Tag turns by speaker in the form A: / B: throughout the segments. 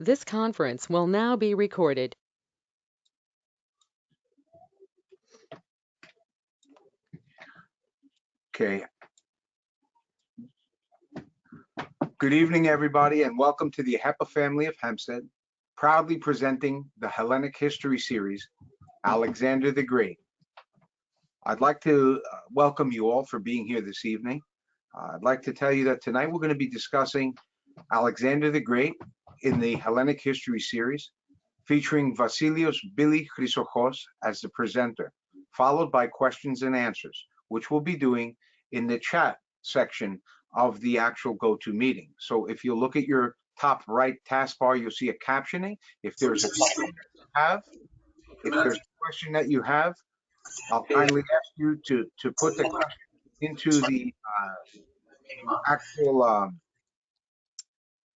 A: This conference will now be recorded.
B: Okay. Good evening, everybody, and welcome to the HEPA family of Hempstead, proudly presenting the Hellenic History Series, Alexander the Great. I'd like to welcome you all for being here this evening. I'd like to tell you that tonight we're going to be discussing Alexander the Great in the Hellenic History Series, featuring Vasilios Billy Chrysochos as the presenter, followed by questions and answers, which we'll be doing in the chat section of the actual GoToMeeting. So if you look at your top right taskbar, you'll see a captioning. If there's a question that you have, I'll kindly ask you to put the question into the actual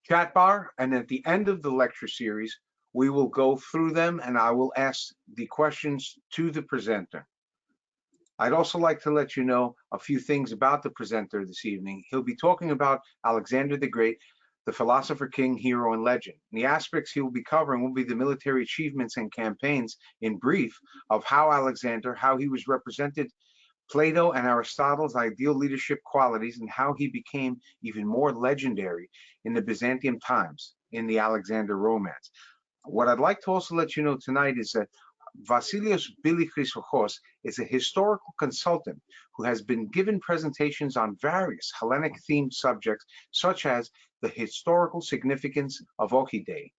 B: chat bar, and at the end of the lecture series, we will go through them and I will ask the questions to the presenter. I'd also like to let you know a few things about the presenter this evening. He'll be talking about Alexander the Great, the philosopher, king, hero, and legend. And the aspects he will be covering will be the military achievements and campaigns in brief of how he was represented, Plato and Aristotle's ideal leadership qualities, and how he became even more legendary in the Byzantium times in the Alexander romance. What I'd like to also let you know tonight is that Vasilios Billy Chrysochos is a historical consultant who has been given presentations on various Hellenic-themed subjects, such as the historical significance of Okyday,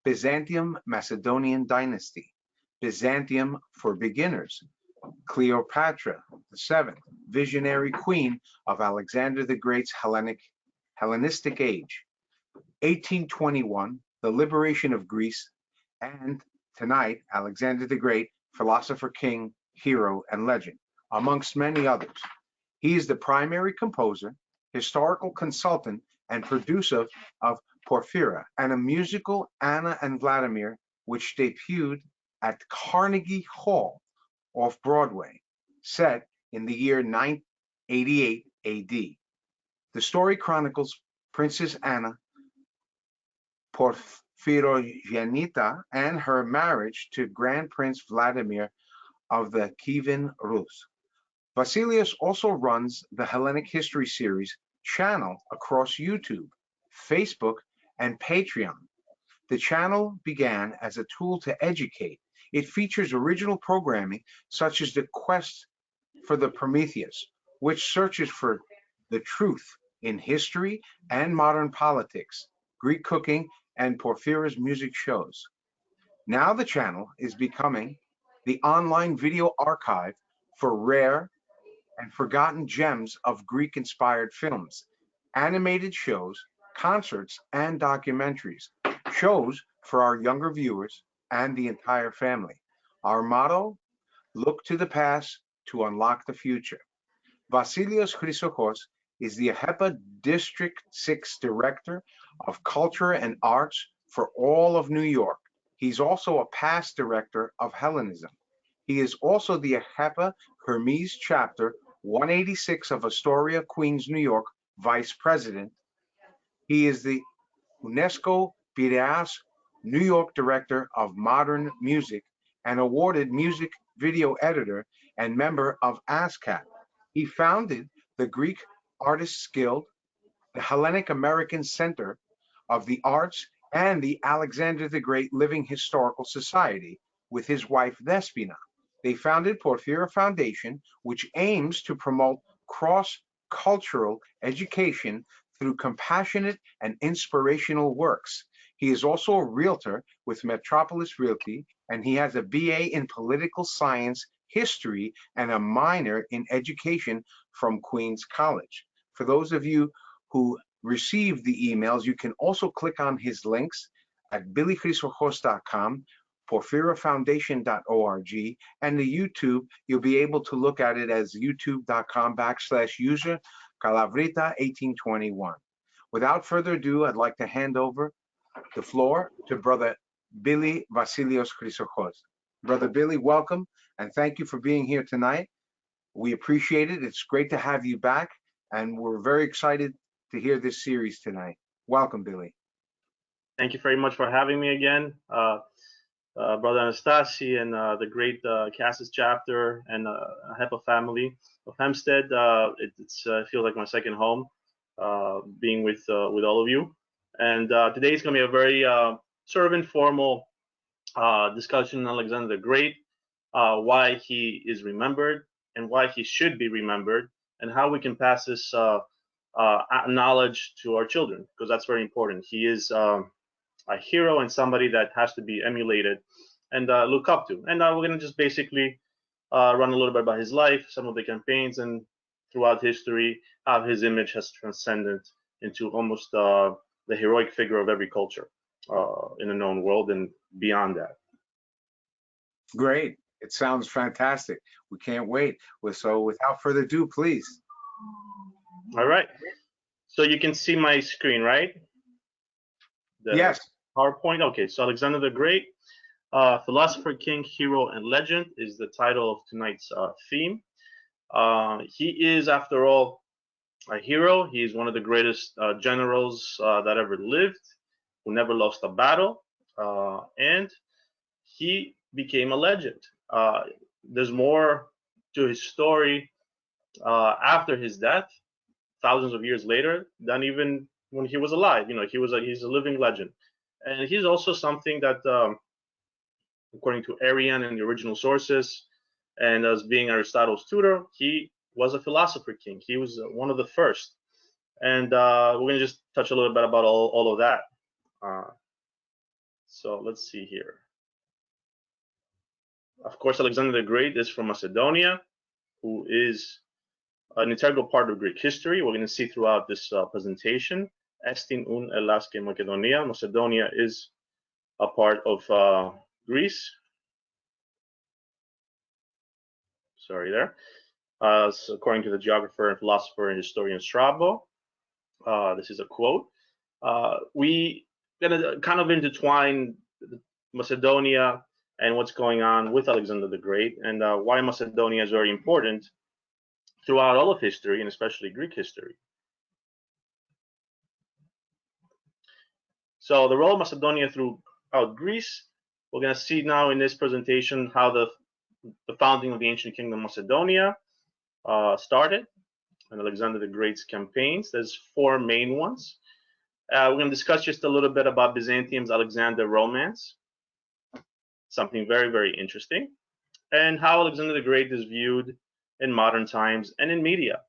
B: Byzantium Macedonian dynasty, Byzantium for beginners, Cleopatra VII, visionary queen of Alexander the Great's Hellenistic age, 1821, the liberation of Greece, and tonight, Alexander the Great, philosopher, king, hero, and legend, amongst many others. He is the primary composer, historical consultant, and producer of Porphyra, and a musical Anna and Vladimir, which debuted at Carnegie Hall off Broadway, set in the year 988 AD. The story chronicles Princess Anna Porphyrogenita and her marriage to Grand Prince Vladimir of the Kievan Rus. Vasilios also runs the Hellenic History Series channel across YouTube, Facebook, and Patreon. The channel began as a tool to educate. It features original programming such as the Quest for the Prometheus, which searches for the truth in history and modern politics, Greek cooking, and Porphyra's music shows. Now the channel is becoming the online video archive for rare and forgotten gems of Greek-inspired films, animated shows, concerts, and documentaries, shows for our younger viewers and the entire family. Our motto, look to the past to unlock the future. Vasilios Chrysochos is the HEPA District 6 Director of Culture and Arts for all of New York. He's also a past director of Hellenism. He is also the HEPA Hermes Chapter 186 of Astoria, Queens, New York, Vice President. He is the UNESCO Piraeus New York Director of Modern Music and awarded music video editor and member of ASCAP. He founded the Greek Artists Guild, the Hellenic American Center of the Arts, and the Alexander the Great Living Historical Society with his wife Despina. They founded Porphyra Foundation, which aims to promote cross-cultural education through compassionate and inspirational works. He is also a realtor with Metropolis Realty, and he has a BA in political science, history, and a minor in education from Queens College. For those of you who received the emails, you can also click on his links at billychrysochos.com, porphyrafoundation.org, and the YouTube. You'll be able to look at it as youtube.com/user Calavrita 1821. Without further ado, I'd like to hand over the floor to Brother Billy Vasilios Chrysochos. Brother Billy, welcome, and thank you for being here tonight. We appreciate it. It's great to have you back, and we're very excited to hear this series tonight. Welcome, Billy.
C: Thank you very much for having me again, Brother Anastasi and the great Cassis chapter and HEPA family of Hempstead. It feels like my second home, being with all of you. And today is going to be a very sort of informal discussion on Alexander the Great, why he is remembered and why he should be remembered, and how we can pass this knowledge to our children, because that's very important. He is a hero and somebody that has to be emulated and look up to. And we're going to just basically run a little bit about his life, some of the campaigns, and throughout history, how his image has transcended into almost the heroic figure of every culture in the known world and beyond that.
B: Great. It sounds fantastic. We can't wait. So without further ado, please.
C: All right. So you can see my screen, right?
B: Yes.
C: PowerPoint. Okay. So Alexander the Great, philosopher, king, hero, and legend is the title of tonight's theme. He is, after all, a hero. He is one of the greatest generals that ever lived, who never lost a battle, and he became a legend. There's more to his story after his death, thousands of years later, than even when he was alive. You know, he's a living legend, and he's also something that, according to Arrian and the original sources, and as being Aristotle's tutor, he was a philosopher king. He was one of the first, and we're going to just touch a little bit about all of that. So let's see here. Of course, Alexander the Great is from Macedonia, who is an integral part of Greek history. We're going to see throughout this presentation. Estin un Elaske Macedonia. Macedonia is a part of Greece. Sorry there. So according to the geographer and philosopher and historian Strabo, this is a quote. We going to kind of intertwine Macedonia and what's going on with Alexander the Great, and why Macedonia is very important throughout all of history, and especially Greek history. So the role of Macedonia throughout Greece, we're going to see now in this presentation how the founding of the ancient kingdom of Macedonia started, and Alexander the Great's campaigns. There's four main ones. We're going to discuss just a little bit about Byzantium's Alexander romance, something very, very interesting, and how Alexander the Great is viewed in modern times and in media.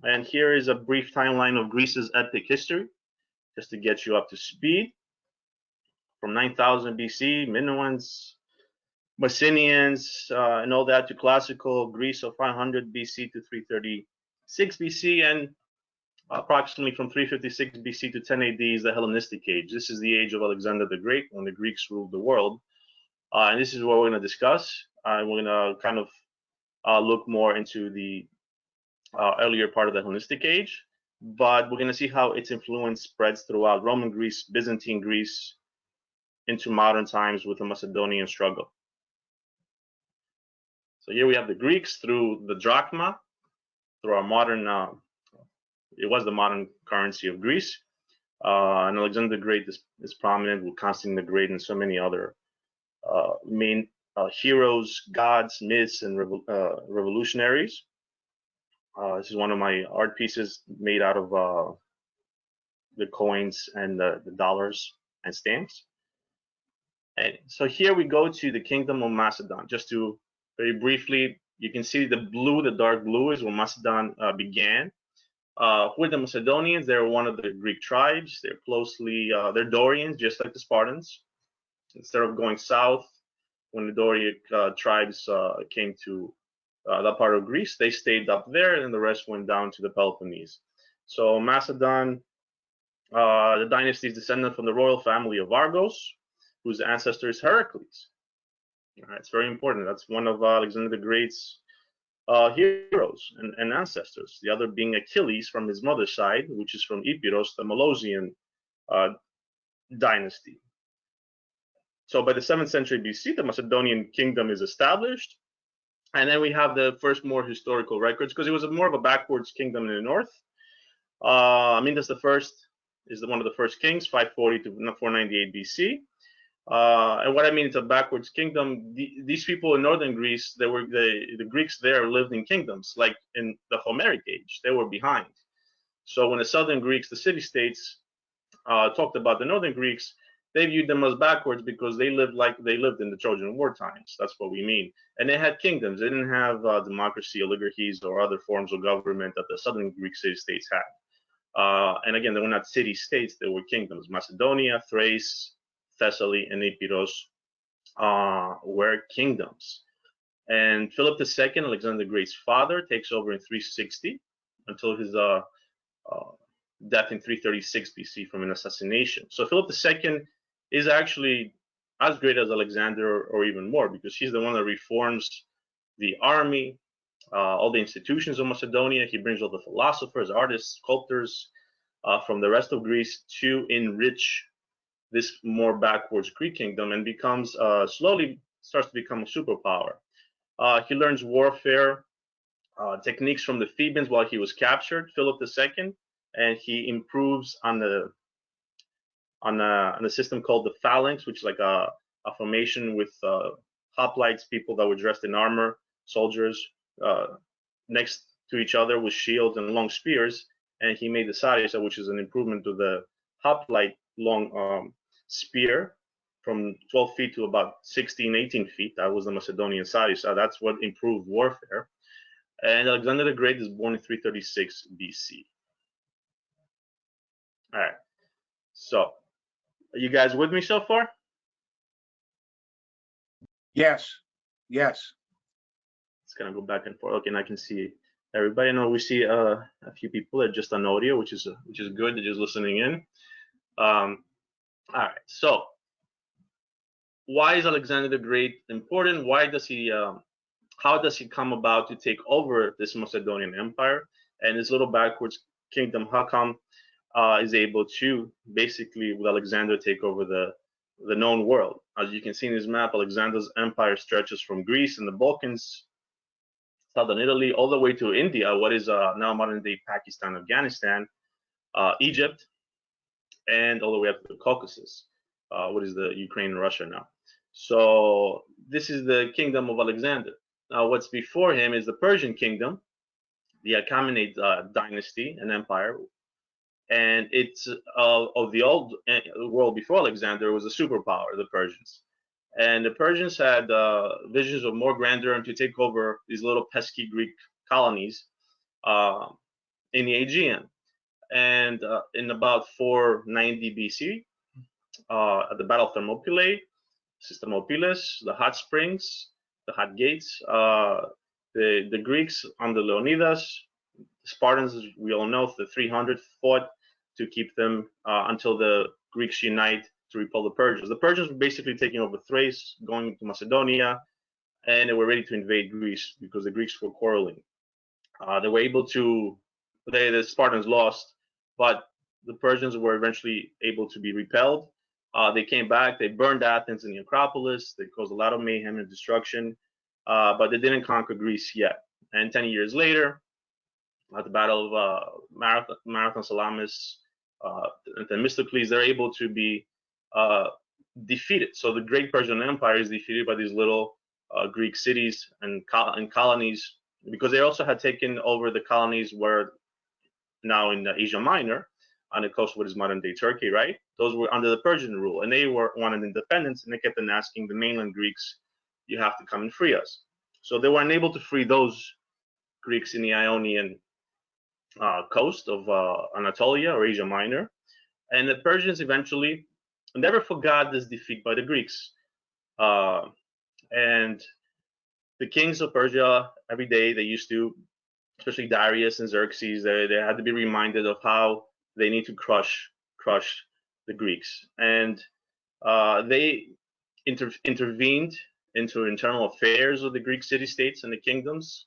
C: And here is a brief timeline of Greece's epic history, just to get you up to speed. From 9000 BC, Minoans, Mycenaeans, and all that, to classical Greece of 500 BC to 336 BC, and approximately from 356 BC to 10 AD is the Hellenistic age. This is the age of Alexander the Great, when the Greeks ruled the world. And this is what we're going to discuss. We're going to kind of look more into the earlier part of the Hellenistic age, but we're going to see how its influence spreads throughout Roman Greece, Byzantine Greece, into modern times with the Macedonian struggle. So here we have the Greeks through the drachma, through our modern, it was the modern currency of Greece. And Alexander the Great is prominent with Constantine the Great and so many other main heroes, gods, myths, and revolutionaries. This is one of my art pieces made out of the coins and the dollars and stamps. And so here we go to the kingdom of Macedon. Just to very briefly, you can see the blue, the dark blue is where Macedon began. With the Macedonians, they're one of the Greek tribes. They're closely, they're Dorians, just like the Spartans. Instead of going south, when the Dorian tribes came to that part of Greece, they stayed up there, and the rest went down to the Peloponnese. So Macedon, the dynasty is descended from the royal family of Argos, whose ancestor is Heracles. It's very important. That's one of Alexander the Great's heroes and ancestors. The other being Achilles from his mother's side, which is from Epirus, the Molossian dynasty. So by the 7th century BC, the Macedonian kingdom is established. And then we have the first more historical records, because it was more of a backwards kingdom in the north. Amyntas the First is one of the first kings, 540 to 498 BC. And what I mean, it's a backwards kingdom. These people in northern Greece, the Greeks there lived in kingdoms, like in the Homeric age. They were behind. So when the southern Greeks, the city-states, talked about the northern Greeks, they viewed them as backwards because they lived in the Trojan War times. That's what we mean. And they had kingdoms. They didn't have democracy, oligarchies, or other forms of government that the southern Greek city-states had. And again, they were not city-states; they were kingdoms. Macedonia, Thrace, Thessaly, and Epirus were kingdoms. And Philip II, Alexander the Great's father, takes over in 360 until his death in 336 BC from an assassination. So Philip II is actually as great as Alexander, or even more, because he's the one that reforms the army, all the institutions of Macedonia. He brings all the philosophers, artists, sculptors from the rest of Greece to enrich this more backwards Greek kingdom, and becomes slowly starts to become a superpower. He learns warfare techniques from the Thebans while he was captured, Philip II, and he improves on the system called the phalanx, which is like a formation with hoplites, people that were dressed in armor, soldiers next to each other with shields and long spears. And he made the sarissa, which is an improvement to the hoplite long spear, from 12 feet to about 16, 18 feet. That was the Macedonian sarissa. That's what improved warfare. And Alexander the Great is born in 336 BC. All right. So, are you guys with me so far?
B: Yes. Yes.
C: It's gonna go back and forth. Okay, and I can see everybody. I know we see a few people that are just on audio, which is good. They're just listening in. All right. So, why is Alexander the Great important? Why does he? How does he come about to take over this Macedonian empire and this little backwards kingdom? How come is able to basically, with Alexander, take over the known world? As you can see in his map, Alexander's empire stretches from Greece and the Balkans, southern Italy, all the way to India, what is now modern-day Pakistan, Afghanistan, Egypt, and all the way up to the Caucasus, what is the Ukraine and Russia now. So this is the kingdom of Alexander. Now, what's before him is the Persian kingdom, the Achaemenid dynasty and empire, and it's of the old world before Alexander was a superpower, the Persians. And the Persians had visions of more grandeur and to take over these little pesky Greek colonies in the Aegean. And in about 490 BC, at the Battle of Thermopylae, the hot springs, the hot gates, the Greeks under Leonidas, Spartans, as we all know, the 300 fought to keep them until the Greeks unite to repel the Persians. The Persians were basically taking over Thrace, going to Macedonia, and they were ready to invade Greece because the Greeks were quarreling. They were able to, the Spartans lost, but the Persians were eventually able to be repelled. They came back, they burned Athens and the Acropolis, they caused a lot of mayhem and destruction, but they didn't conquer Greece yet. And 10 years later, at the Battle of Marathon Salamis and Themistocles, they're able to be defeated. So the Great Persian Empire is defeated by these little Greek cities and colonies, because they also had taken over the colonies where now in Asia Minor, on the coast of what is modern day Turkey, right? Those were under the Persian rule, and they wanted independence, and they kept on asking the mainland Greeks, you have to come and free us. So they were unable to free those Greeks in the Ionian coast of Anatolia or Asia Minor. And the Persians eventually never forgot this defeat by the Greeks. And the kings of Persia, every day they used to, especially Darius and Xerxes, they had to be reminded of how they need to crush the Greeks. And they intervened into internal affairs of the Greek city-states and the kingdoms,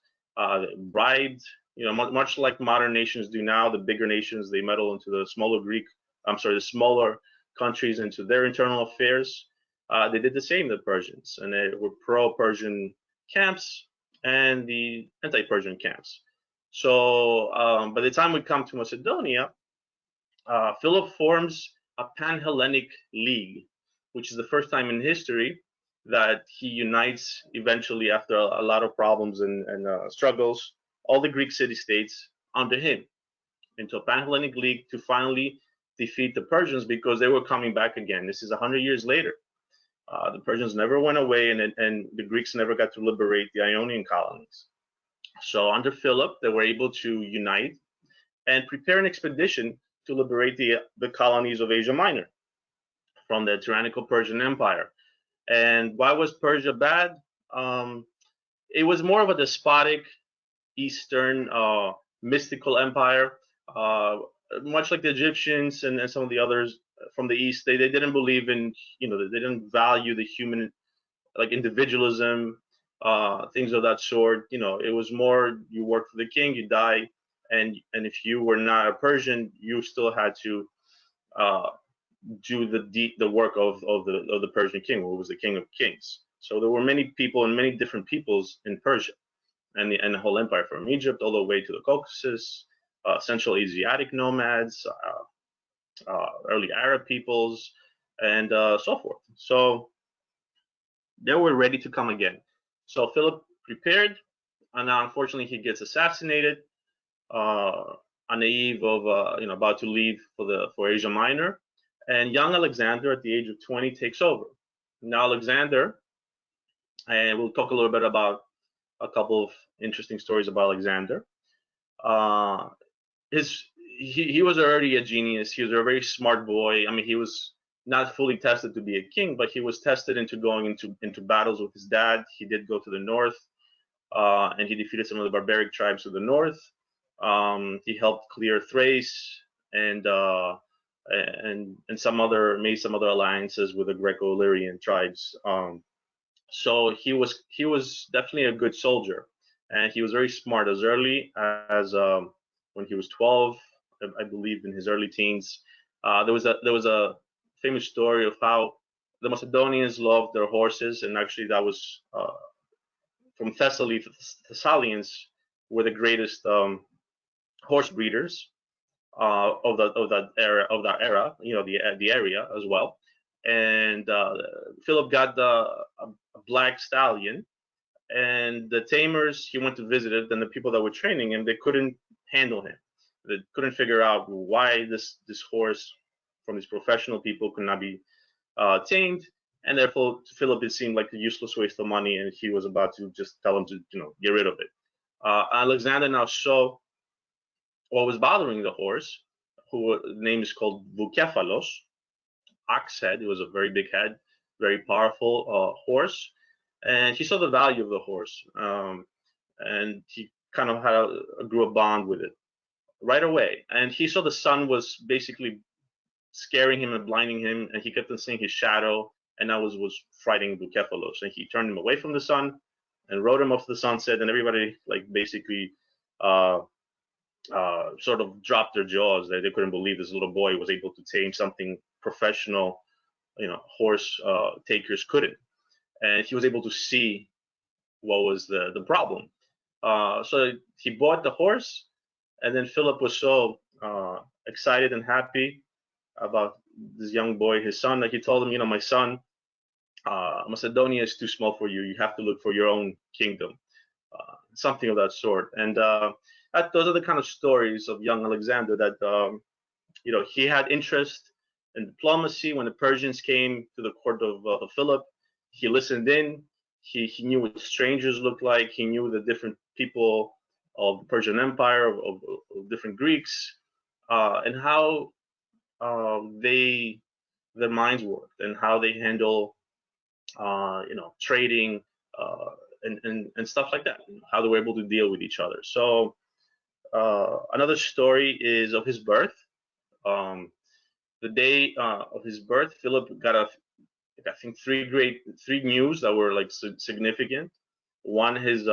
C: bribed, much like modern nations do now. The bigger nations, they meddle into the smaller countries into their internal affairs. They did the same to the Persians, and they were pro-Persian camps and the anti-Persian camps. So by the time we come to Macedonia, Philip forms a pan-Hellenic league, which is the first time in history that he unites eventually after a lot of problems and struggles all the Greek city-states under him into a pan-Hellenic league to finally defeat the Persians because they were coming back again. This is 100 years later. The Persians never went away, and the Greeks never got to liberate the Ionian colonies. So under Philip, they were able to unite and prepare an expedition to liberate the colonies of Asia Minor from the tyrannical Persian Empire. And why was Persia bad? It was more of a despotic Eastern mystical empire, uh, much like the Egyptians and some of the others from the East. They didn't believe in, they didn't value the human, like individualism, things of that sort. It was more you work for the king, you die, and if you were not a Persian, you still had to uh, do the work of the Persian king, who was the king of kings. So there were many people and many different peoples in Persia and the whole empire from Egypt all the way to the Caucasus, Central Asiatic nomads, early Arab peoples, and so forth. So they were ready to come again. So Philip prepared, and now unfortunately he gets assassinated uh, on the eve of about to leave for Asia Minor, and young Alexander at the age of 20 takes over. Now Alexander, and we'll talk a little bit about a couple of interesting stories about Alexander. Uh, his he was already a genius. He was a very smart boy. I mean, he was not fully tested to be a king, but he was tested into going into battles with his dad. He did go to the north, and he defeated some of the barbaric tribes to the north. He helped clear Thrace and made some other alliances with the Greco-Illyrian tribes. So he was definitely a good soldier, and he was very smart as early as when he was 12, I believe, in his early teens. There was a famous story of how the Macedonians loved their horses, and actually that was from Thessaly. The Thessalians were the greatest horse breeders of that era. The area as well. And Philip got a black stallion, and the tamers he went to visit it, and the people that were training him, they couldn't handle him. They couldn't figure out why this horse from these professional people could not be tamed, and therefore to Philip it seemed like a useless waste of money, and he was about to just tell him to get rid of it. Alexander now saw what was bothering the horse, who name is called Bucephalos, ox head. It was a very big head, very powerful horse, and he saw the value of the horse, and he kind of grew a bond with it right away. And he saw the sun was basically scaring him and blinding him, and he kept on seeing his shadow, and that was frightening Bucephalos. And he turned him away from the sun and rode him off to the sunset, and everybody like basically uh, sort of dropped their jaws. They couldn't believe this little boy was able to tame something professional, horse takers couldn't. And he was able to see what was the problem. So he bought the horse, and then Philip was so excited and happy about this young boy, his son, that he told him, my son, Macedonia is too small for you. You have to look for your own kingdom, something of that sort. And those are the kind of stories of young Alexander that he had interest in diplomacy. When the Persians came to the court of Philip, he listened in. He knew what strangers looked like. He knew the different people of the Persian Empire, of different Greeks, and how their minds worked, and how they handle trading and stuff like that, how they were able to deal with each other. So another story is of his birth. The day of his birth, Philip got I think three news that were like significant. One, his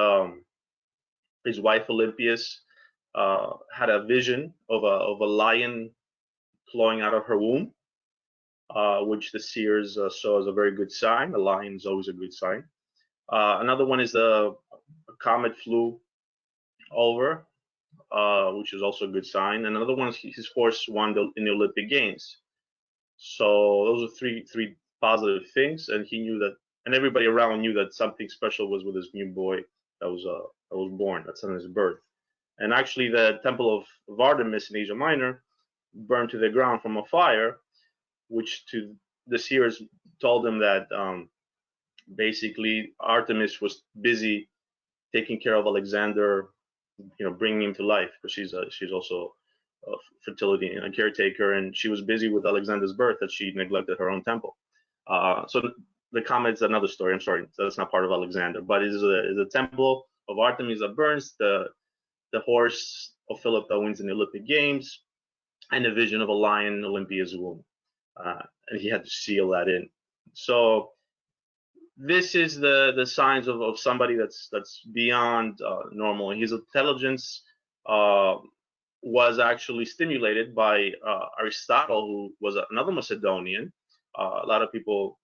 C: wife Olympias had a vision of a lion clawing out of her womb, which the seers saw as a very good sign. A lion is always a good sign. Another one is a comet flew over which is also a good sign. And another one is his horse won in the Olympic Games. So those are three positive things, and he knew that, and everybody around knew that something special was with his new boy that was born. That's on his birth. And actually, the temple of Artemis in Asia Minor burned to the ground from a fire, which to the seers told them that basically Artemis was busy taking care of Alexander, bringing him to life, because she's also a fertility and a caretaker, and she was busy with Alexander's birth that she neglected her own temple. So the comet's another story. I'm sorry, that's not part of Alexander, but it is a temple of Artemis that burns, the horse of Philip that wins in the Olympic Games, and the vision of a lion in Olympia's womb. And he had to seal that in. So this is the signs of somebody that's beyond normal. His intelligence was actually stimulated by Aristotle, who was another Macedonian. A lot of people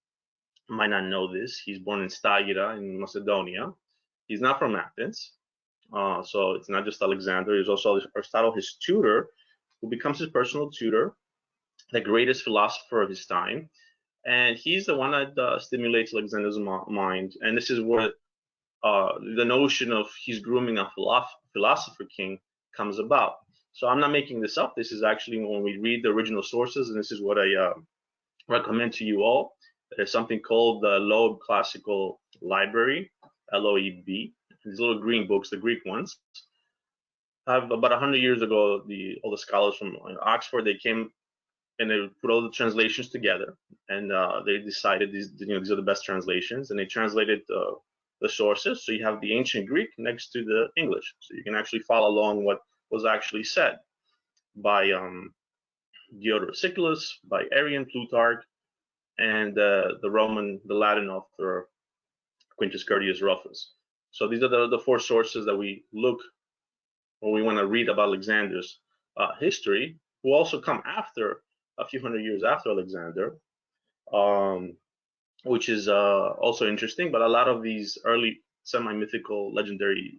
C: might not know this. He's born in Stagira in Macedonia. He's not from Athens. So it's not just Alexander. He's also Aristotle, his tutor, who becomes his personal tutor, the greatest philosopher of his time. And he's the one that stimulates Alexander's mind. And this is where the notion of he's grooming a philosopher king comes about. So I'm not making this up. This is actually when we read the original sources, and this is what I recommend to you all. There's something called the Loeb Classical Library, LOEB. These little green books, the Greek ones. About 100 years ago, all the scholars from Oxford, they came and they put all the translations together, and they decided these are the best translations, and they translated the sources. So you have the ancient Greek next to the English, so you can actually follow along what was actually said by Diodorus Siculus, by Arrian, Plutarch, and the Latin author Quintus Curtius Rufus. So these are the four sources that we look when we want to read about Alexander's history, who also come after a few hundred years after Alexander, which is also interesting. But a lot of these early semi-mythical, legendary,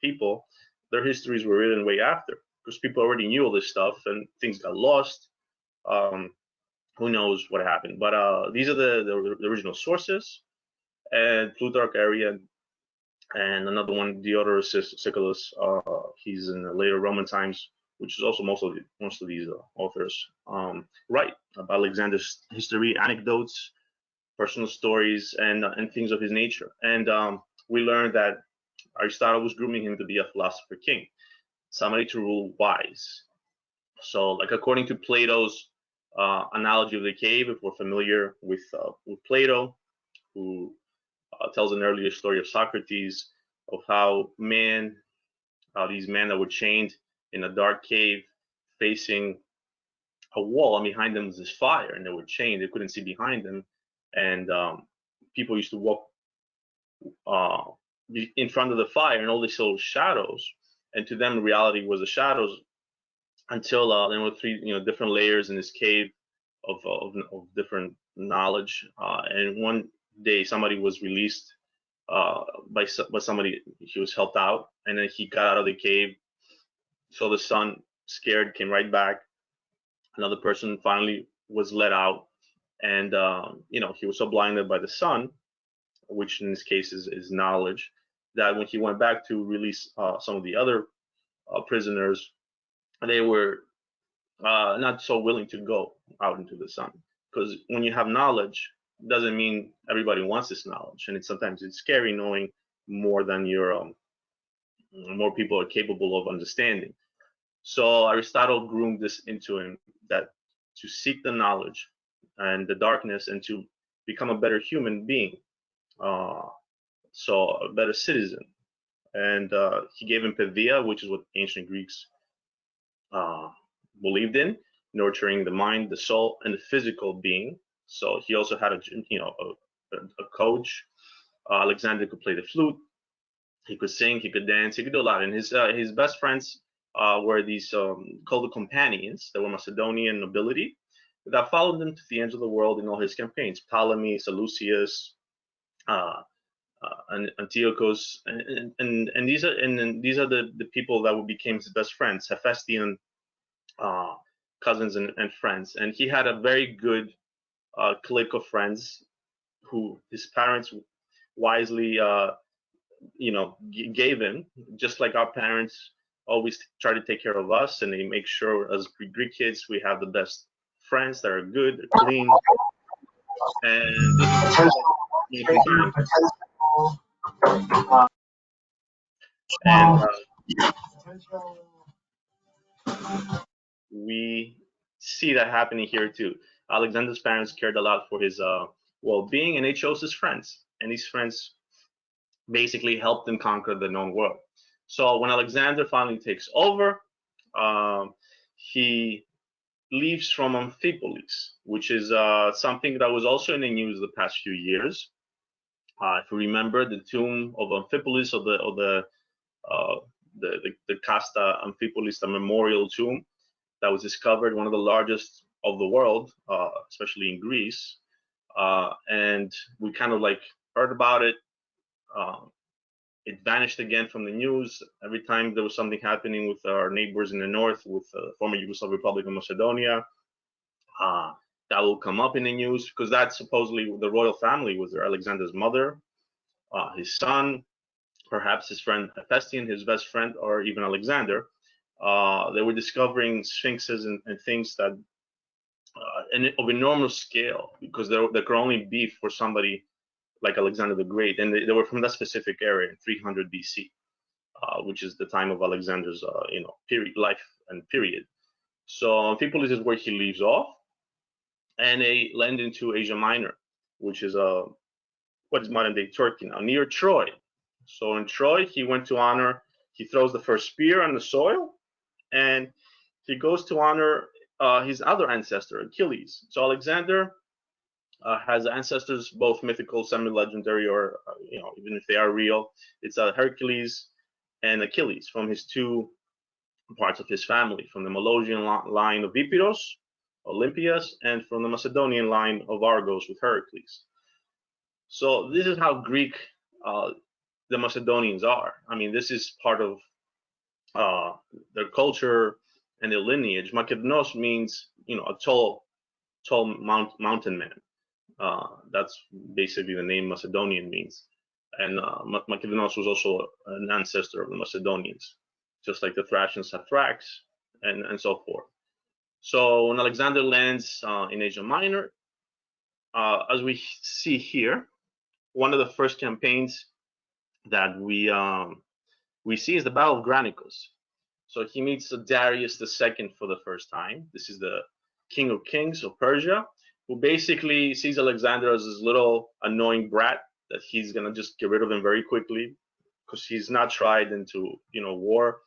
C: people, their histories were written way after, because people already knew all this stuff and things got lost. Who knows what happened? But these are the original sources, and Plutarch, Arrian, and another one, Diodorus Siculus. He's in the later Roman times, which is also most of these authors write about Alexander's history, anecdotes, personal stories, and things of his nature. And we learned that Aristotle was grooming him to be a philosopher king, somebody to rule wise. So, like according to Plato's analogy of the cave, if we're familiar with Plato, who tells an earlier story of Socrates, of how these men that were chained in a dark cave facing a wall, and behind them was this fire, and they were chained. They couldn't see behind them, and people used to walk in front of the fire, and all they saw was shadows. And to them, reality was the shadows, until there were three, different layers in this cave of different knowledge. And one day, somebody was released by somebody. He was helped out, and then he got out of the cave. So the sun, scared, came right back. Another person finally was let out, and he was so blinded by the sun, which in this case is knowledge, that when he went back to release some of the other prisoners, they were not so willing to go out into the sun, because when you have knowledge, it doesn't mean everybody wants this knowledge, and sometimes it's scary knowing more than more people are capable of understanding. So Aristotle groomed this into him, that to seek the knowledge and the darkness, and to become a better human being, so a better citizen. And he gave him Paideia, which is what ancient Greeks believed in, nurturing the mind, the soul, and the physical being. So he also had a coach. Alexander could play the flute. He could sing. He could dance. He could do a lot. And his best friends were these called the companions, that were Macedonian nobility, that followed him to the ends of the world in all his campaigns. Ptolemy, Seleucus, and Antiochus, and these are the people that became his best friends, Hephaestion, cousins and friends, and he had a very good clique of friends who his parents wisely gave him, just like our parents always try to take care of us, and they make sure as Greek kids we have the best friends that are good, clean, and this is the kind of thinking. And we see that happening here too. Alexander's parents cared a lot for his well-being, and they chose his friends, and these friends basically helped him conquer the known world. So when Alexander finally takes over, he leaves from Amphipolis, which is something that was also in the news the past few years. If you remember, the tomb of Amphipolis, or the Casta Amphipolis, the memorial tomb that was discovered, one of the largest of the world, especially in Greece, and we kind of like heard about it. It vanished again from the news every time there was something happening with our neighbors in the north, with the former Yugoslav Republic of Macedonia. That will come up in the news because that's supposedly the royal family was there. Alexander's mother, his son, perhaps his friend Hephaestion, his best friend, or even Alexander. They were discovering sphinxes and things that of enormous scale, because there could only be for somebody like Alexander the Great, and they were from that specific area in 300 BC, which is the time of Alexander's life and period. So Amphipolis is where he leaves off, and they land into Asia Minor, which is what is modern day Turkey now, near Troy. So in Troy, he went to honor. He throws the first spear on the soil, and he goes to honor his other ancestor, Achilles. So Alexander has ancestors, both mythical, semi-legendary, or even if they are real. It's Hercules and Achilles from his two parts of his family, from the Molossian line of Epirus, Olympias, and from the Macedonian line of Argos with Heracles. So this is how Greek the Macedonians are. I mean, this is part of their culture and their lineage. Makedonos means a tall mountain man. That's basically the name Macedonian means. And Makedonos was also an ancestor of the Macedonians, just like the Thracians have Thrax, and so forth. So when Alexander lands in Asia Minor, as we see here, one of the first campaigns that we see is the Battle of Granicus. So he meets Darius II for the first time. This is the king of kings of Persia, who basically sees Alexander as this little annoying brat that he's gonna just get rid of him very quickly because he's not tried into war.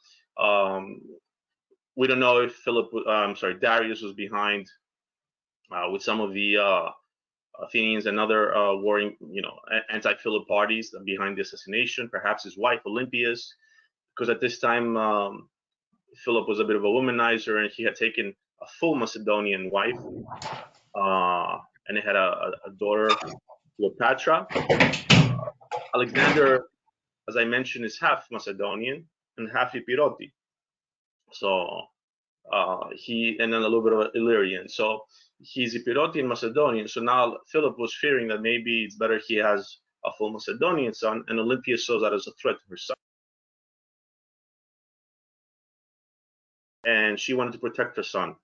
C: We don't know if Darius was behind with some of the Athenians and other warring, anti-Philip parties behind the assassination. Perhaps his wife Olympias, because at this time Philip was a bit of a womanizer, and he had taken a full Macedonian wife, and they had a daughter, Cleopatra. Alexander, as I mentioned, is half Macedonian and half Epiroti. So he, and then a little bit of Illyrian. So he's Epiroti and Macedonian. So now Philip was fearing that maybe it's better he has a full Macedonian son, and Olympia saw that as a threat to her son. And she wanted to protect her son.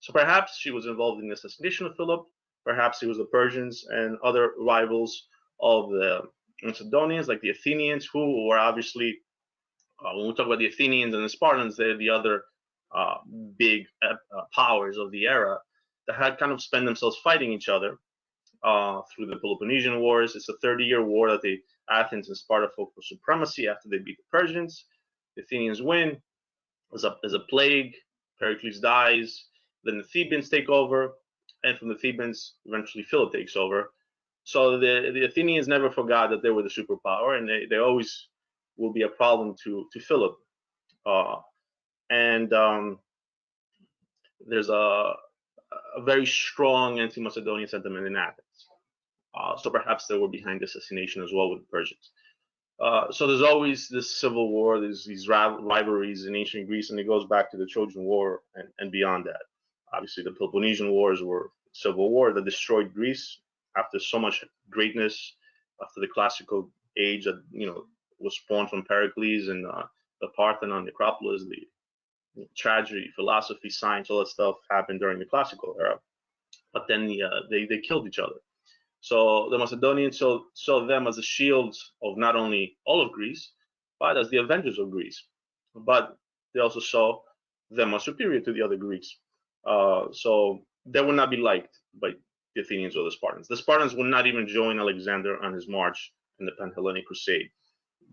C: So perhaps she was involved in the assassination of Philip. Perhaps it was the Persians and other rivals of the Macedonians, like the Athenians, who were obviously, when we talk about the Athenians and the Spartans, they're the other big powers of the era that had kind of spent themselves fighting each other through the Peloponnesian Wars. It's a 30-year war that Athens and Sparta fought for supremacy after they beat the Persians. The Athenians win. There's a plague. Pericles dies. Then the Thebans take over, and from the Thebans, eventually Philip takes over. So the Athenians never forgot that they were the superpower, and they always will be a problem to Philip. And there's a very strong anti-Macedonian sentiment in Athens. So perhaps they were behind the assassination as well with the Persians. So there's always this civil war, there's these rivalries in ancient Greece, and it goes back to the Trojan War and beyond that. Obviously, the Peloponnesian Wars were civil war that destroyed Greece after so much greatness, after the classical age that was spawned from Pericles and the Parthenon, the Acropolis, the tragedy, philosophy, science, all that stuff happened during the classical era. But then they killed each other. So the Macedonians saw them as the shields of not only all of Greece, but as the avengers of Greece. But they also saw them as superior to the other Greeks. So they would not be liked by the Athenians or the Spartans. The Spartans would not even join Alexander on his march in the Pan-Hellenic Crusade.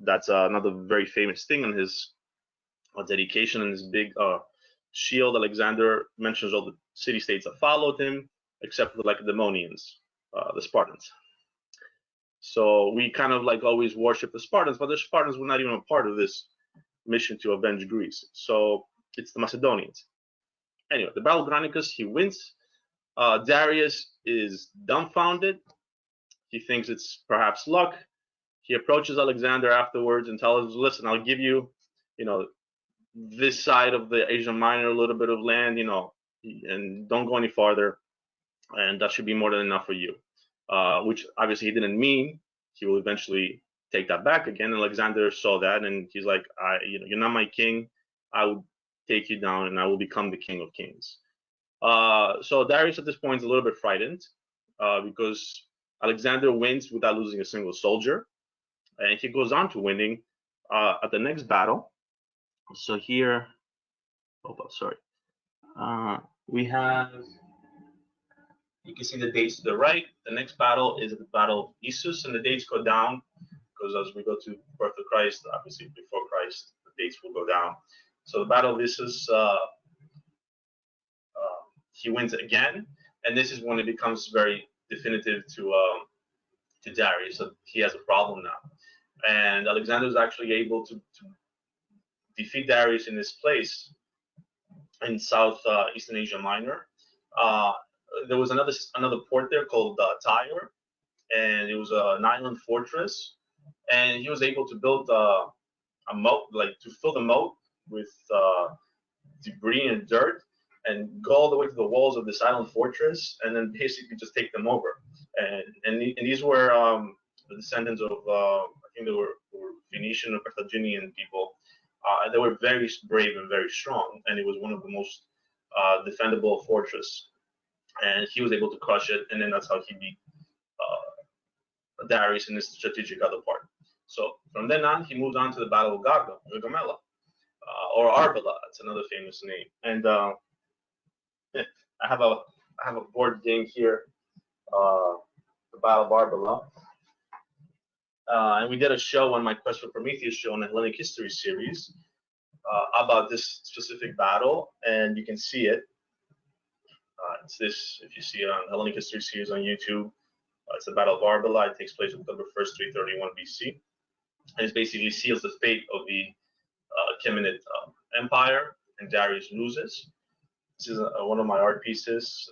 C: That's another very famous thing on his dedication and his big shield. Alexander mentions all the city-states that followed him, except for the Lacedaemonians, the Spartans. So we kind of always worship the Spartans, but the Spartans were not even a part of this mission to avenge Greece. So it's the Macedonians. Anyway, the Battle of Granicus, he wins. Darius is dumbfounded. He thinks it's perhaps luck. He approaches Alexander afterwards and tells him, listen, I'll give you, this side of the Asia Minor, a little bit of land, and don't go any farther. And that should be more than enough for you. Which obviously he didn't mean. He will eventually take that back again. And Alexander saw that, and he's like, you're not my king. I will take you down, and I will become the king of kings. So Darius at this point is a little bit frightened because Alexander wins without losing a single soldier, and he goes on to winning at the next battle. So here, we have. You can see the dates to the right. The next battle is the Battle of Issus, and the dates go down because as we go to birth of Christ, obviously before Christ, the dates will go down. So the Battle of Issus, he wins again, and this is when it becomes very definitive to Darius that he has a problem now. And Alexander is actually able to defeat Darius in this place in Eastern Asia Minor. There was another port there called Tyre, and it was an island fortress. And he was able to build a moat, to fill the moat with debris and dirt, and go all the way to the walls of this island fortress, and then basically just take them over. And these were the descendants of I think they were Phoenician or Carthaginian people. And they were very brave and very strong, and it was one of the most defendable fortress. And he was able to crush it, and then that's how he beat Darius in his strategic other part. So from then on, he moved on to the Battle of Gargamella, or Arbela. That's another famous name. And I have a board game here, the Battle of Arbela. And we did a show on my Quest for Prometheus show on the Hellenic History series about this specific battle, and you can see it. It's this, if you see it on Hellenic History series on YouTube. It's the Battle of Arbela. It takes place October 1st, 331 BC. And it basically seals the fate of the Achaemenid Empire, and Darius loses. This is one of my art pieces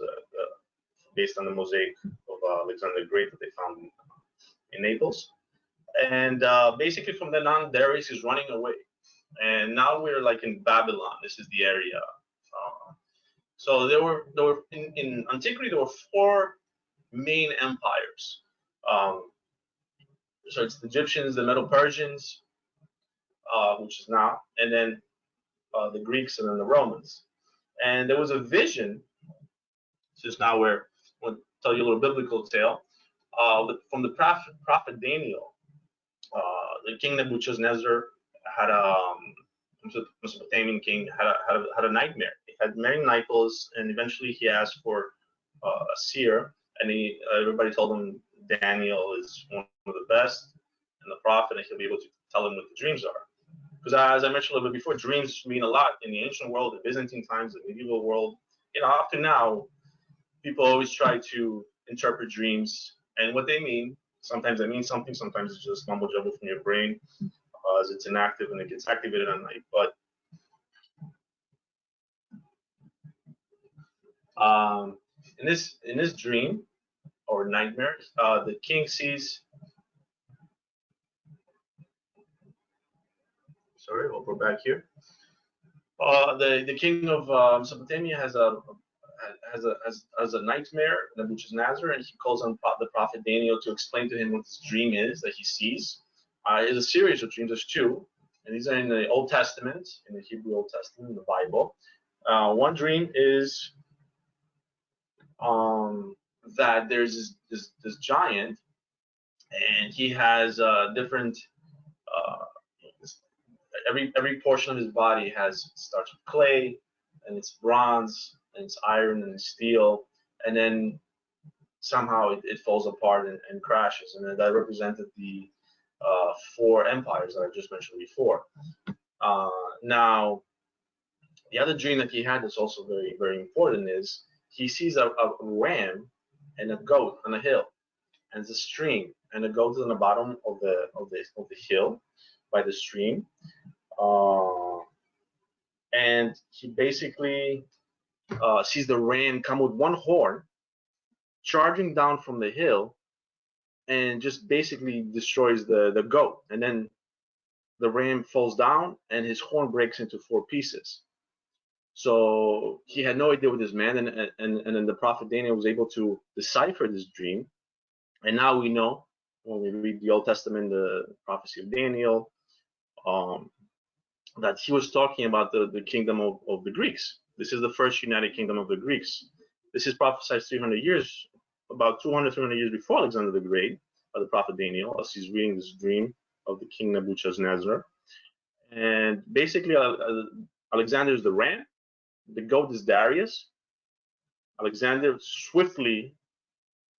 C: based on the mosaic of Alexander the Great that they found in Naples. And basically from then on, Darius is running away. And now we're in Babylon. This is the area. So there were in antiquity, there were 4 main empires. So it's the Egyptians, the Medo Persians, which is now, and then the Greeks, and then the Romans. And there was a vision. This is now where I'll tell you a little biblical tale from the prophet Daniel. The king Nebuchadnezzar had Mesopotamian king had a nightmare. He had many nightmares, and eventually he asked for a seer, and everybody told him Daniel is one of the best and the prophet, and he'll be able to tell him what the dreams are. Because as I mentioned a little bit before, dreams mean a lot in the ancient world, the Byzantine times, the medieval world. Up to now, people always try to interpret dreams and what they mean. Sometimes they mean something, sometimes it's just mumbo jumbo from your brain as it's inactive and it gets activated at night. But in this dream, or nightmare. The king sees. Sorry, we'll go back here. The king of Mesopotamia has a nightmare, which is Nazar, and he calls on the prophet Daniel to explain to him what this dream is that he sees. It's a series of dreams. There's two, and these are in the Old Testament, in the Hebrew Old Testament, in the Bible. One dream is that there's this giant, and he has different. Uh, every portion of his body starts with clay, and it's bronze, and it's iron, and it's steel, and then somehow it falls apart and crashes, and then that represented the four empires that I just mentioned before. Now, the other dream that he had that's also very, very important is he sees a ram and a goat on a hill, and it's a stream, and the goat is on the bottom of the hill by the stream, and he basically sees the ram come with one horn, charging down from the hill, and just basically destroys the goat, and then the ram falls down, and his horn breaks into four pieces. So he had no idea what this meant, and then the prophet Daniel was able to decipher this dream. And now we know, when we read the Old Testament, the prophecy of Daniel, that he was talking about the kingdom of the Greeks. This is the first united kingdom of the Greeks. This is prophesied 300 years, about 200, 300 years before Alexander the Great, by the prophet Daniel, as he's reading this dream of the king Nebuchadnezzar. And basically, Alexander is the ram, the goat is Darius. Alexander swiftly,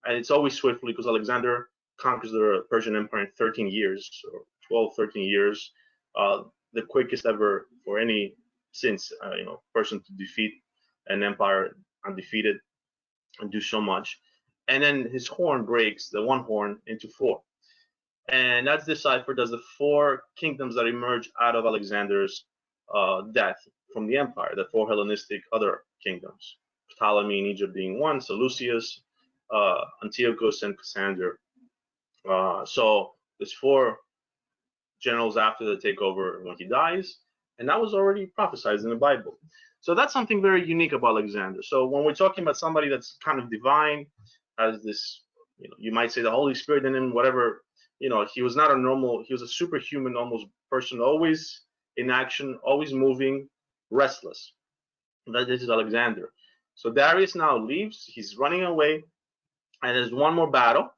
C: and it's always swiftly because Alexander conquers the Persian Empire in 13 years, or 12, 13 years, the quickest ever for any person to defeat an empire undefeated and do so much. And then his horn breaks, the one horn, into four. And that's deciphered as the four kingdoms that emerge out of Alexander's death from the empire, the four Hellenistic other kingdoms. Ptolemy in Egypt being one, Seleucus, Antiochus, and Cassander. So there's four generals after the takeover when he dies, and that was already prophesied in the Bible. So that's something very unique about Alexander. So when we're talking about somebody that's kind of divine, has this, you might say the Holy Spirit in him, whatever, he was not a normal, he was a superhuman almost person, always in action, always moving, restless. This is Alexander. So Darius now leaves, he's running away, and there's one more battle,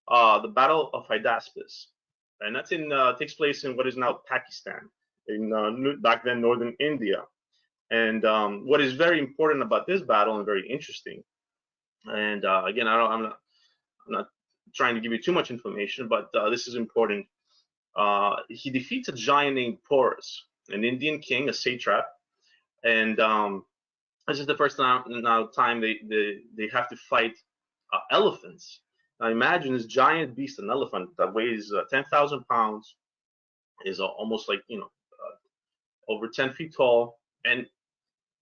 C: the Battle of Hydaspes. And that's takes place in what is now Pakistan, in back then northern India. And what is very important about this battle, and very interesting, and again, I'm not trying to give you too much information, but this is important. He defeats a giant named Porus, an Indian king, a satrap, and this is the first time they have to fight elephants. Now imagine this giant beast, an elephant that weighs 10,000 pounds, is almost like over 10 feet tall, and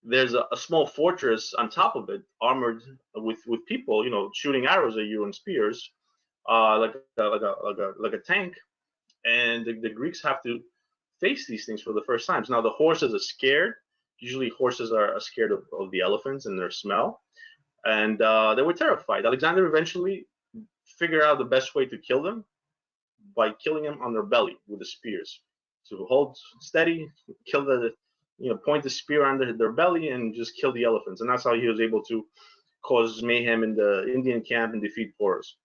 C: there's a small fortress on top of it, armored with people, shooting arrows at you and spears, like a tank. And the Greeks have to face these things for the first time. Now the horses are scared. Usually horses are scared of the elephants and their smell, and they were terrified. Alexander eventually figured out the best way to kill them by killing them on their belly with the spears. So hold steady, kill point the spear under their belly and just kill the elephants. And that's how he was able to cause mayhem in the Indian camp and defeat Porus.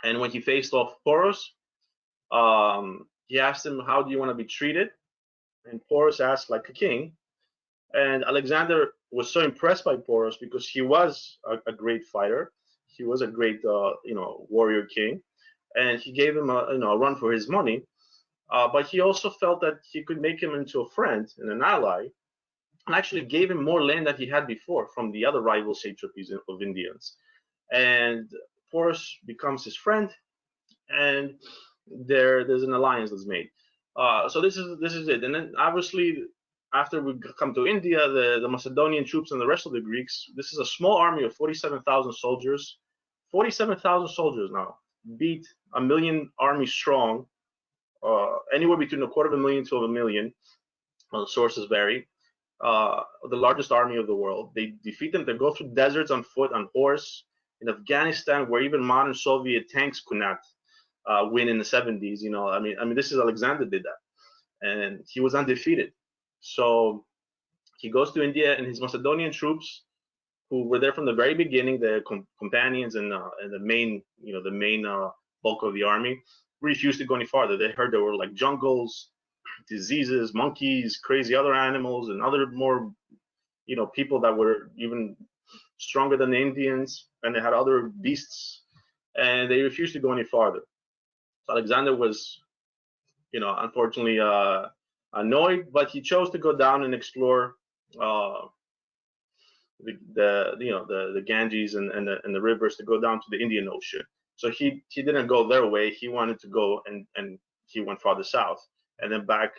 C: And when he faced off Porus, he asked him, "How do you want to be treated?" And Porus asked like a king. And Alexander was so impressed by Porus because he was a great fighter. He was a great, warrior king, and he gave him a run for his money. But he also felt that he could make him into a friend and an ally, and actually gave him more land than he had before from the other rival satrapies of Indians. And Porus becomes his friend, and there's an alliance that's made. So this is it. And then obviously, after we come to India, the Macedonian troops and the rest of the Greeks, this is a small army of 47,000 soldiers 47,000 soldiers now, beat a million army strong, anywhere between a quarter of a million to a million. Sources vary. The largest army of the world. They defeat them. They go through deserts on foot, on horse. In Afghanistan, where even modern Soviet tanks could not win in the 70s. I mean, this is Alexander did that, and he was undefeated. So he goes to India, and his Macedonian troops, who were there from the very beginning, the companions and the main, bulk of the army, refused to go any farther. They heard there were like jungles, diseases, monkeys, crazy other animals, and other more, people that were even stronger than the Indians, and they had other beasts, and they refused to go any farther. So Alexander was, unfortunately annoyed, but he chose to go down and explore the Ganges and the rivers, to go down to the Indian Ocean. So he didn't go their way. He wanted to go, and he went farther south, and then back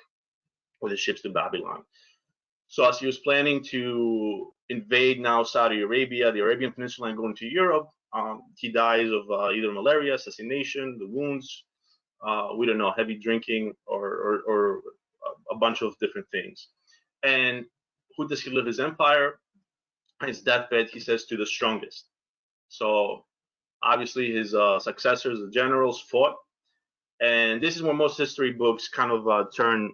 C: with his ships to Babylon. So as he was planning to invade now Saudi Arabia, the Arabian Peninsula, and go into Europe, he dies of either malaria, assassination, the wounds, we don't know, heavy drinking, or a bunch of different things. And who does he live his empire? His deathbed, he says, to the strongest. So obviously his successors, the generals, fought. And this is where most history books kind of turn,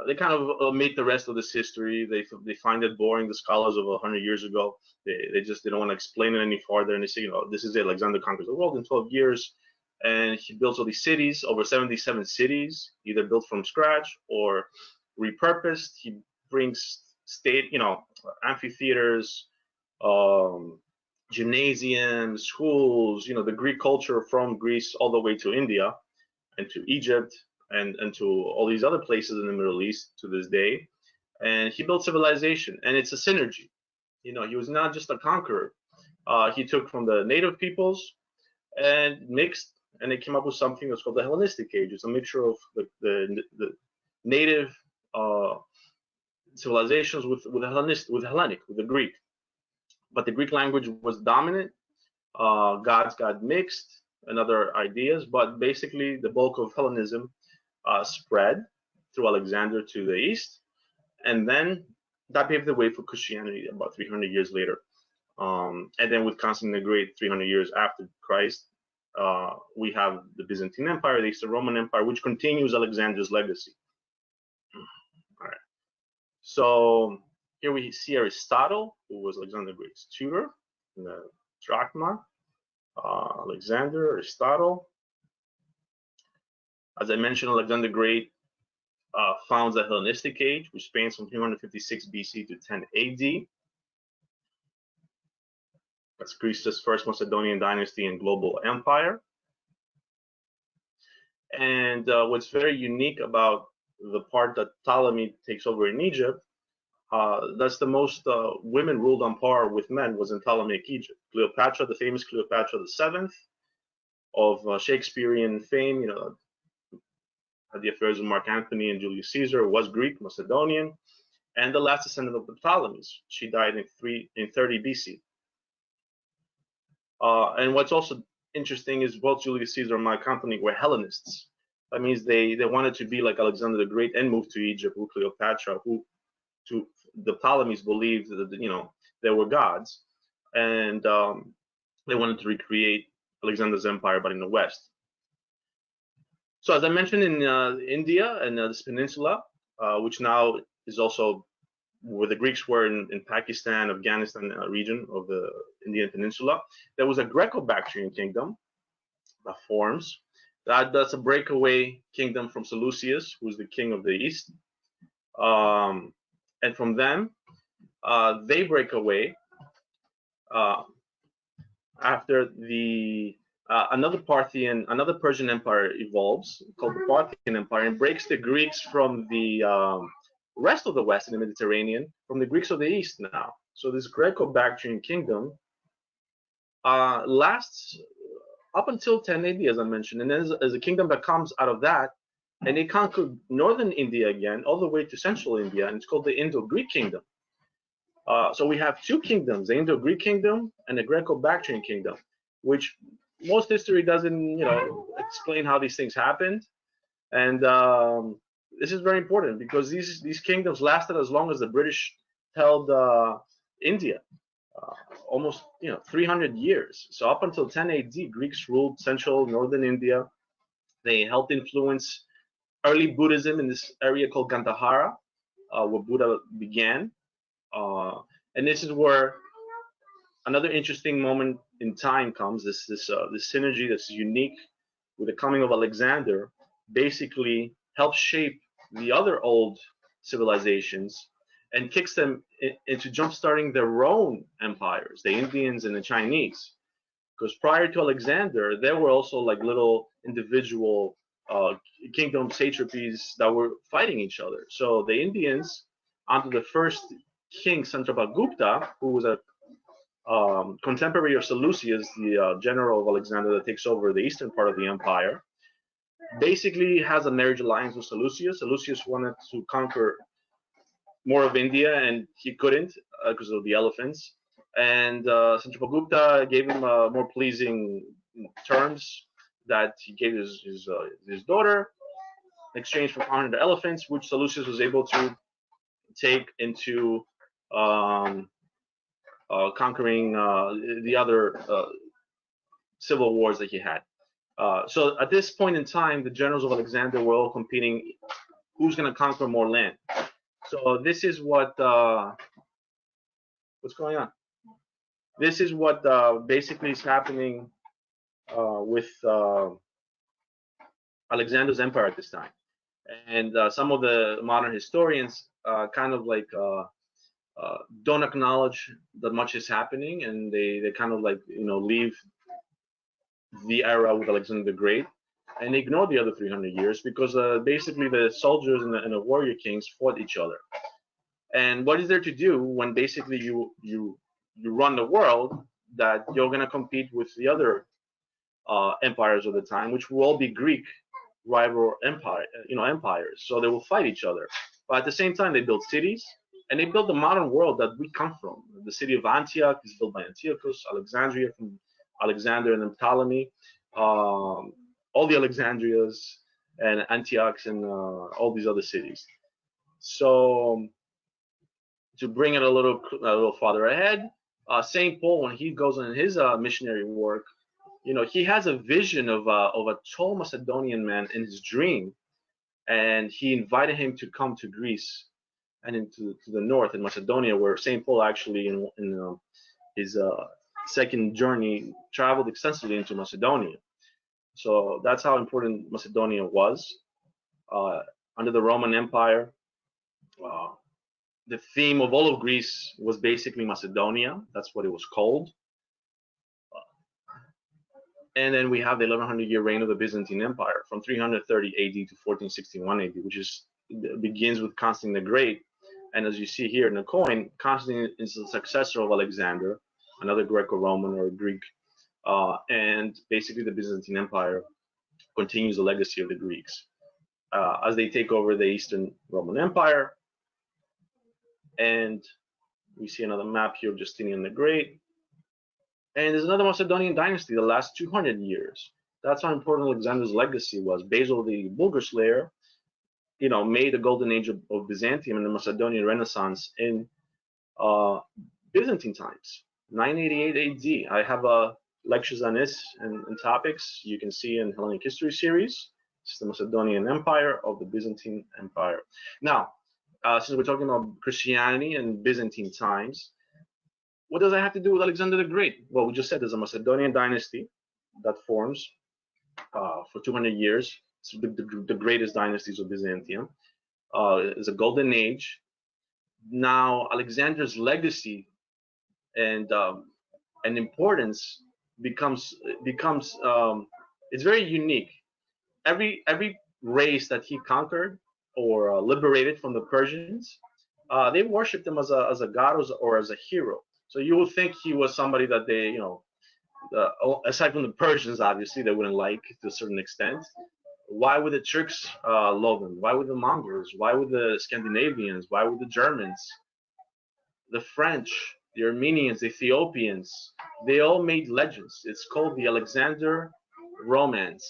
C: they kind of make the rest of this history. They find it boring. The scholars of 100 years ago, they don't want to explain it any farther. And they say, this is it. Alexander conquers the world in 12 years. And he builds all these cities, over 77 cities, either built from scratch or repurposed. He brings state, amphitheaters, gymnasiums, schools, the Greek culture from Greece all the way to India and to Egypt and to all these other places in the Middle East to this day. And he built civilization, and it's a synergy. He was not just a conqueror. He took from the native peoples and mixed, and they came up with something that's called the Hellenistic Age. It's a mixture of the native civilizations with Hellenic, with the Greek. But the Greek language was dominant. Gods got mixed and other ideas, but basically the bulk of Hellenism spread through Alexander to the east, and then that paved the way for Christianity about 300 years later. And then with Constantine the Great, 300 years after Christ, we have the Byzantine Empire, the Eastern Roman Empire, which continues Alexander's legacy. All right. So here we see Aristotle, who was Alexander the Great's tutor, in the drachma. Alexander, Aristotle. As I mentioned, Alexander the Great founds the Hellenistic Age, which spans from 356 BC to 10 AD. That's Greece's first Macedonian dynasty and global empire. And what's very unique about the part that Ptolemy takes over in Egypt, that's the most women ruled on par with men was in Ptolemaic Egypt. Cleopatra, the famous Cleopatra VII of Shakespearean fame, had the affairs with Mark Antony and Julius Caesar, was Greek, Macedonian, and the last descendant of the Ptolemies. She died in 30 BC. And what's also interesting is both Julius Caesar and Mark Antony were Hellenists. That means they wanted to be like Alexander the Great and move to Egypt with Cleopatra, who to the Ptolemies believed that they were gods, and they wanted to recreate Alexander's empire, but in the West. So as I mentioned, in India and this peninsula, which now is also where the Greeks were in Pakistan, Afghanistan region of the Indian peninsula, there was a Greco-Bactrian kingdom that forms. That's a breakaway kingdom from Seleucus, who's the king of the East. And from them, they break away after another Persian empire evolves, called the Parthian Empire, and breaks the Greeks from the rest of the West in the Mediterranean, from the Greeks of the East now. So this Greco-Bactrian kingdom lasts up until 10 AD, as I mentioned, and then as a kingdom that comes out of that, and they conquered northern India again, all the way to central India, and it's called the Indo-Greek kingdom. So we have two kingdoms, the Indo-Greek kingdom and the Greco-Bactrian kingdom, which most history doesn't, explain how these things happened. And this is very important because these kingdoms lasted as long as the British held India, almost 300 years. So up until 10 AD, Greeks ruled central northern India. They helped influence early Buddhism in this area called Gandhara, where Buddha began. And this is where another interesting moment in time comes. This synergy that's unique with the coming of Alexander basically helps shape the other old civilizations and kicks them into jump-starting their own empires, the Indians and the Chinese. Because prior to Alexander, there were also like little individual kingdom satrapies that were fighting each other. So the Indians, under the first king Chandragupta, who was a contemporary of Seleucus, the general of Alexander that takes over the eastern part of the empire, basically has a marriage alliance with Seleucus. Seleucus wanted to conquer more of India, and he couldn't because of the elephants. And Chandragupta gave him more pleasing terms that he gave his daughter in exchange for 100 elephants, which Seleucus was able to take into conquering the other civil wars that he had. So at this point in time, the generals of Alexander were all competing who's going to conquer more land. So this is what's going on. This is what basically is happening with Alexander's empire at this time. And some of the modern historians kind of like don't acknowledge that much is happening, and they kind of like leave the era with Alexander the Great and ignore the other 300 years because basically the soldiers and the warrior kings fought each other. And what is there to do when basically you run the world that you're going to compete with the other empires of the time, which will all be Greek rival empires. So they will fight each other. But at the same time, they build cities and they build the modern world that we come from. The city of Antioch is built by Antiochus, Alexandria from Alexander and then Ptolemy, all the Alexandrias and Antiochs and all these other cities. So to bring it a little farther ahead, Saint Paul, when he goes on his missionary work, he has a vision of a tall Macedonian man in his dream, and he invited him to come to Greece and into the north in Macedonia, where Saint Paul actually in his second journey traveled extensively into Macedonia. So that's how important Macedonia was under the Roman Empire. The theme of all of Greece was basically Macedonia. That's what it was called. And then we have the 1100-year reign of the Byzantine Empire from 330 AD to 1461 AD, which begins with Constantine the Great. And as you see here in the coin, Constantine is the successor of Alexander, another Greco-Roman or Greek. And basically the Byzantine Empire continues the legacy of the Greeks as they take over the Eastern Roman Empire. And we see another map here of Justinian the Great. And there's another Macedonian dynasty, the last 200 years. That's how important Alexander's legacy was. Basil the Bulgar Slayer, made the golden age of Byzantium and the Macedonian Renaissance in Byzantine times, 988 AD. I have lectures on this and topics you can see in Hellenic History series. It's the Macedonian Empire of the Byzantine Empire. Now, since we're talking about Christianity and Byzantine times, what does that have to do with Alexander the Great? Well, we just said there's a Macedonian dynasty that forms for 200 years. It's the greatest dynasties of Byzantium. It's a golden age. Now, Alexander's legacy and importance becomes it's very unique. Every race that he conquered or liberated from the Persians, they worshipped him as a god or as a hero. So you would think he was somebody that they, aside from the Persians, obviously, they wouldn't like to a certain extent. Why would the Turks love him? Why would the Mongols? Why would the Scandinavians? Why would the Germans? the French, the Armenians, the Ethiopians, they all made legends. It's called the Alexander Romance.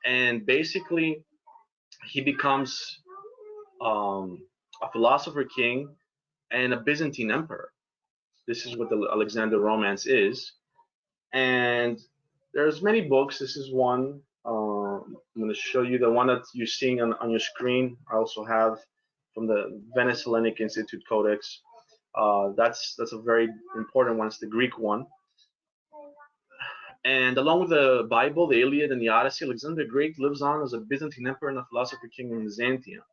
C: And basically, he becomes a philosopher king and a Byzantine emperor. This is what the Alexander Romance is. And there's many books. This is one. I'm going to show you the one that you're seeing on your screen. I also have from the Venice Hellenic Institute Codex. That's a very important one. It's the Greek one. And along with the Bible, the Iliad, and the Odyssey, Alexander the Great lives on as a Byzantine emperor and a philosopher king in Byzantium.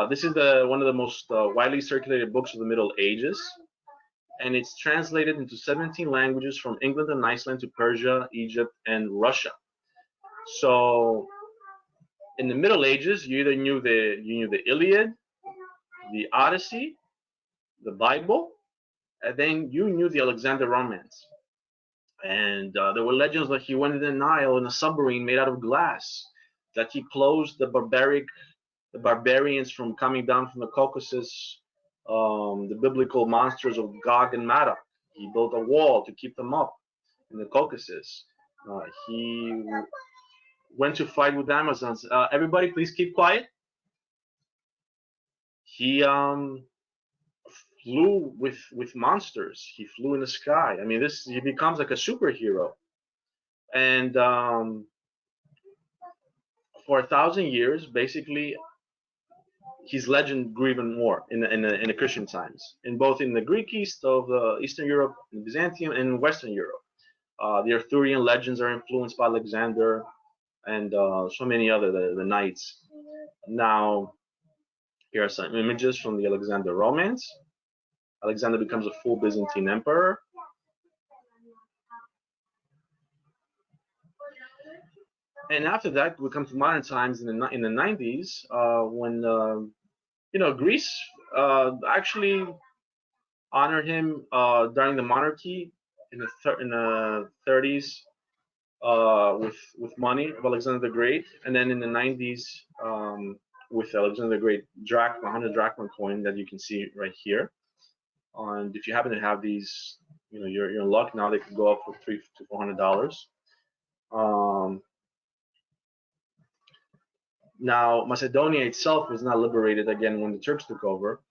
C: This is one of the most widely circulated books of the Middle Ages, and it's translated into 17 languages from England and Iceland to Persia, Egypt, and Russia. So in the Middle Ages, you either knew the Iliad, the Odyssey, the Bible, and then you knew the Alexander Romance. And there were legends that he went in the Nile in a submarine made out of glass, that he closed the barbarians from coming down from the Caucasus, the biblical monsters of Gog and Magog. He built a wall to keep them up in the Caucasus. He went to fight with Amazons. Everybody, please keep quiet. He flew with monsters. He flew in the sky. I mean, he becomes like a superhero. And for 1,000 years, basically, his legend grew even more in the Christian times, in both in the Greek East of Eastern Europe, in Byzantium, and Western Europe. The Arthurian legends are influenced by Alexander, and so many other the knights. Now, here are some images from the Alexander Romance. Alexander becomes a full Byzantine emperor. And after that, we come to modern times in the 90s, when Greece actually honored him during the monarchy in the 30s with money of Alexander the Great, and then in the 90s with Alexander the Great drachma, 100 drachma coin that you can see right here. And if you happen to have these, you're in luck. Now they could go up for $300 to $400. Now, Macedonia itself was not liberated again when the Turks took over,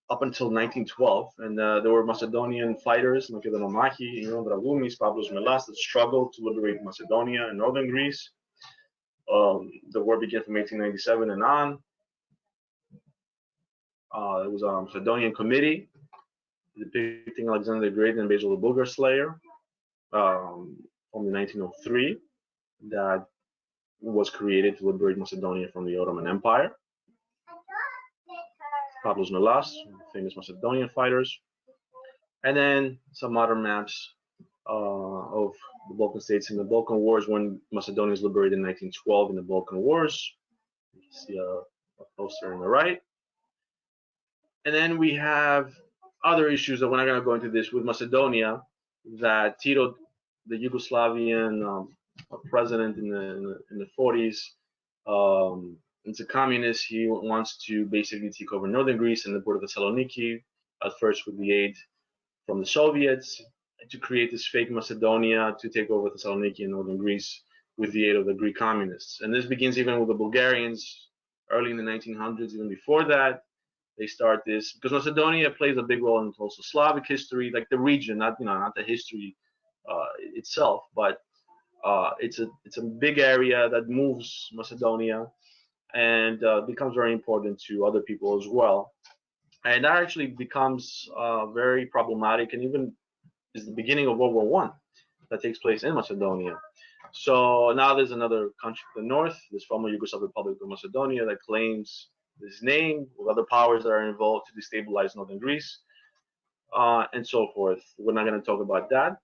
C: up until 1912. And there were Macedonian fighters, Makedonομάχοι, Dragoumis, Pavlos Melas, that struggled to liberate Macedonia and northern Greece. The war began from 1897 and on. It was a Macedonian committee depicting Alexander the Great and Basil the Bulgar Slayer from 1903 that was created to liberate Macedonia from the Ottoman Empire. Pavlos Melas, famous Macedonian fighters. And then some modern maps of the Balkan states in the Balkan Wars, when Macedonia was liberated in 1912 in the Balkan Wars. You can see a poster on the right. And then we have other issues that we're not going to go into this with Macedonia, that Tito, the Yugoslavian president in the 40s, it's a communist. He wants to basically take over northern Greece and the port of Thessaloniki, at first with the aid from the Soviets, to create this fake Macedonia to take over Thessaloniki and northern Greece with the aid of the Greek communists. And this begins even with the Bulgarians early in the 1900s. Even before that, they start this, because Macedonia plays a big role in also Slavic history, like the region, not the history itself, but it's a big area that moves Macedonia and becomes very important to other people as well. And that actually becomes very problematic, and even is the beginning of World War One that takes place in Macedonia. So now there's another country to the north, this former Yugoslav Republic of Macedonia, that claims this name with other powers that are involved to destabilize northern Greece, and so forth. We're not going to talk about that.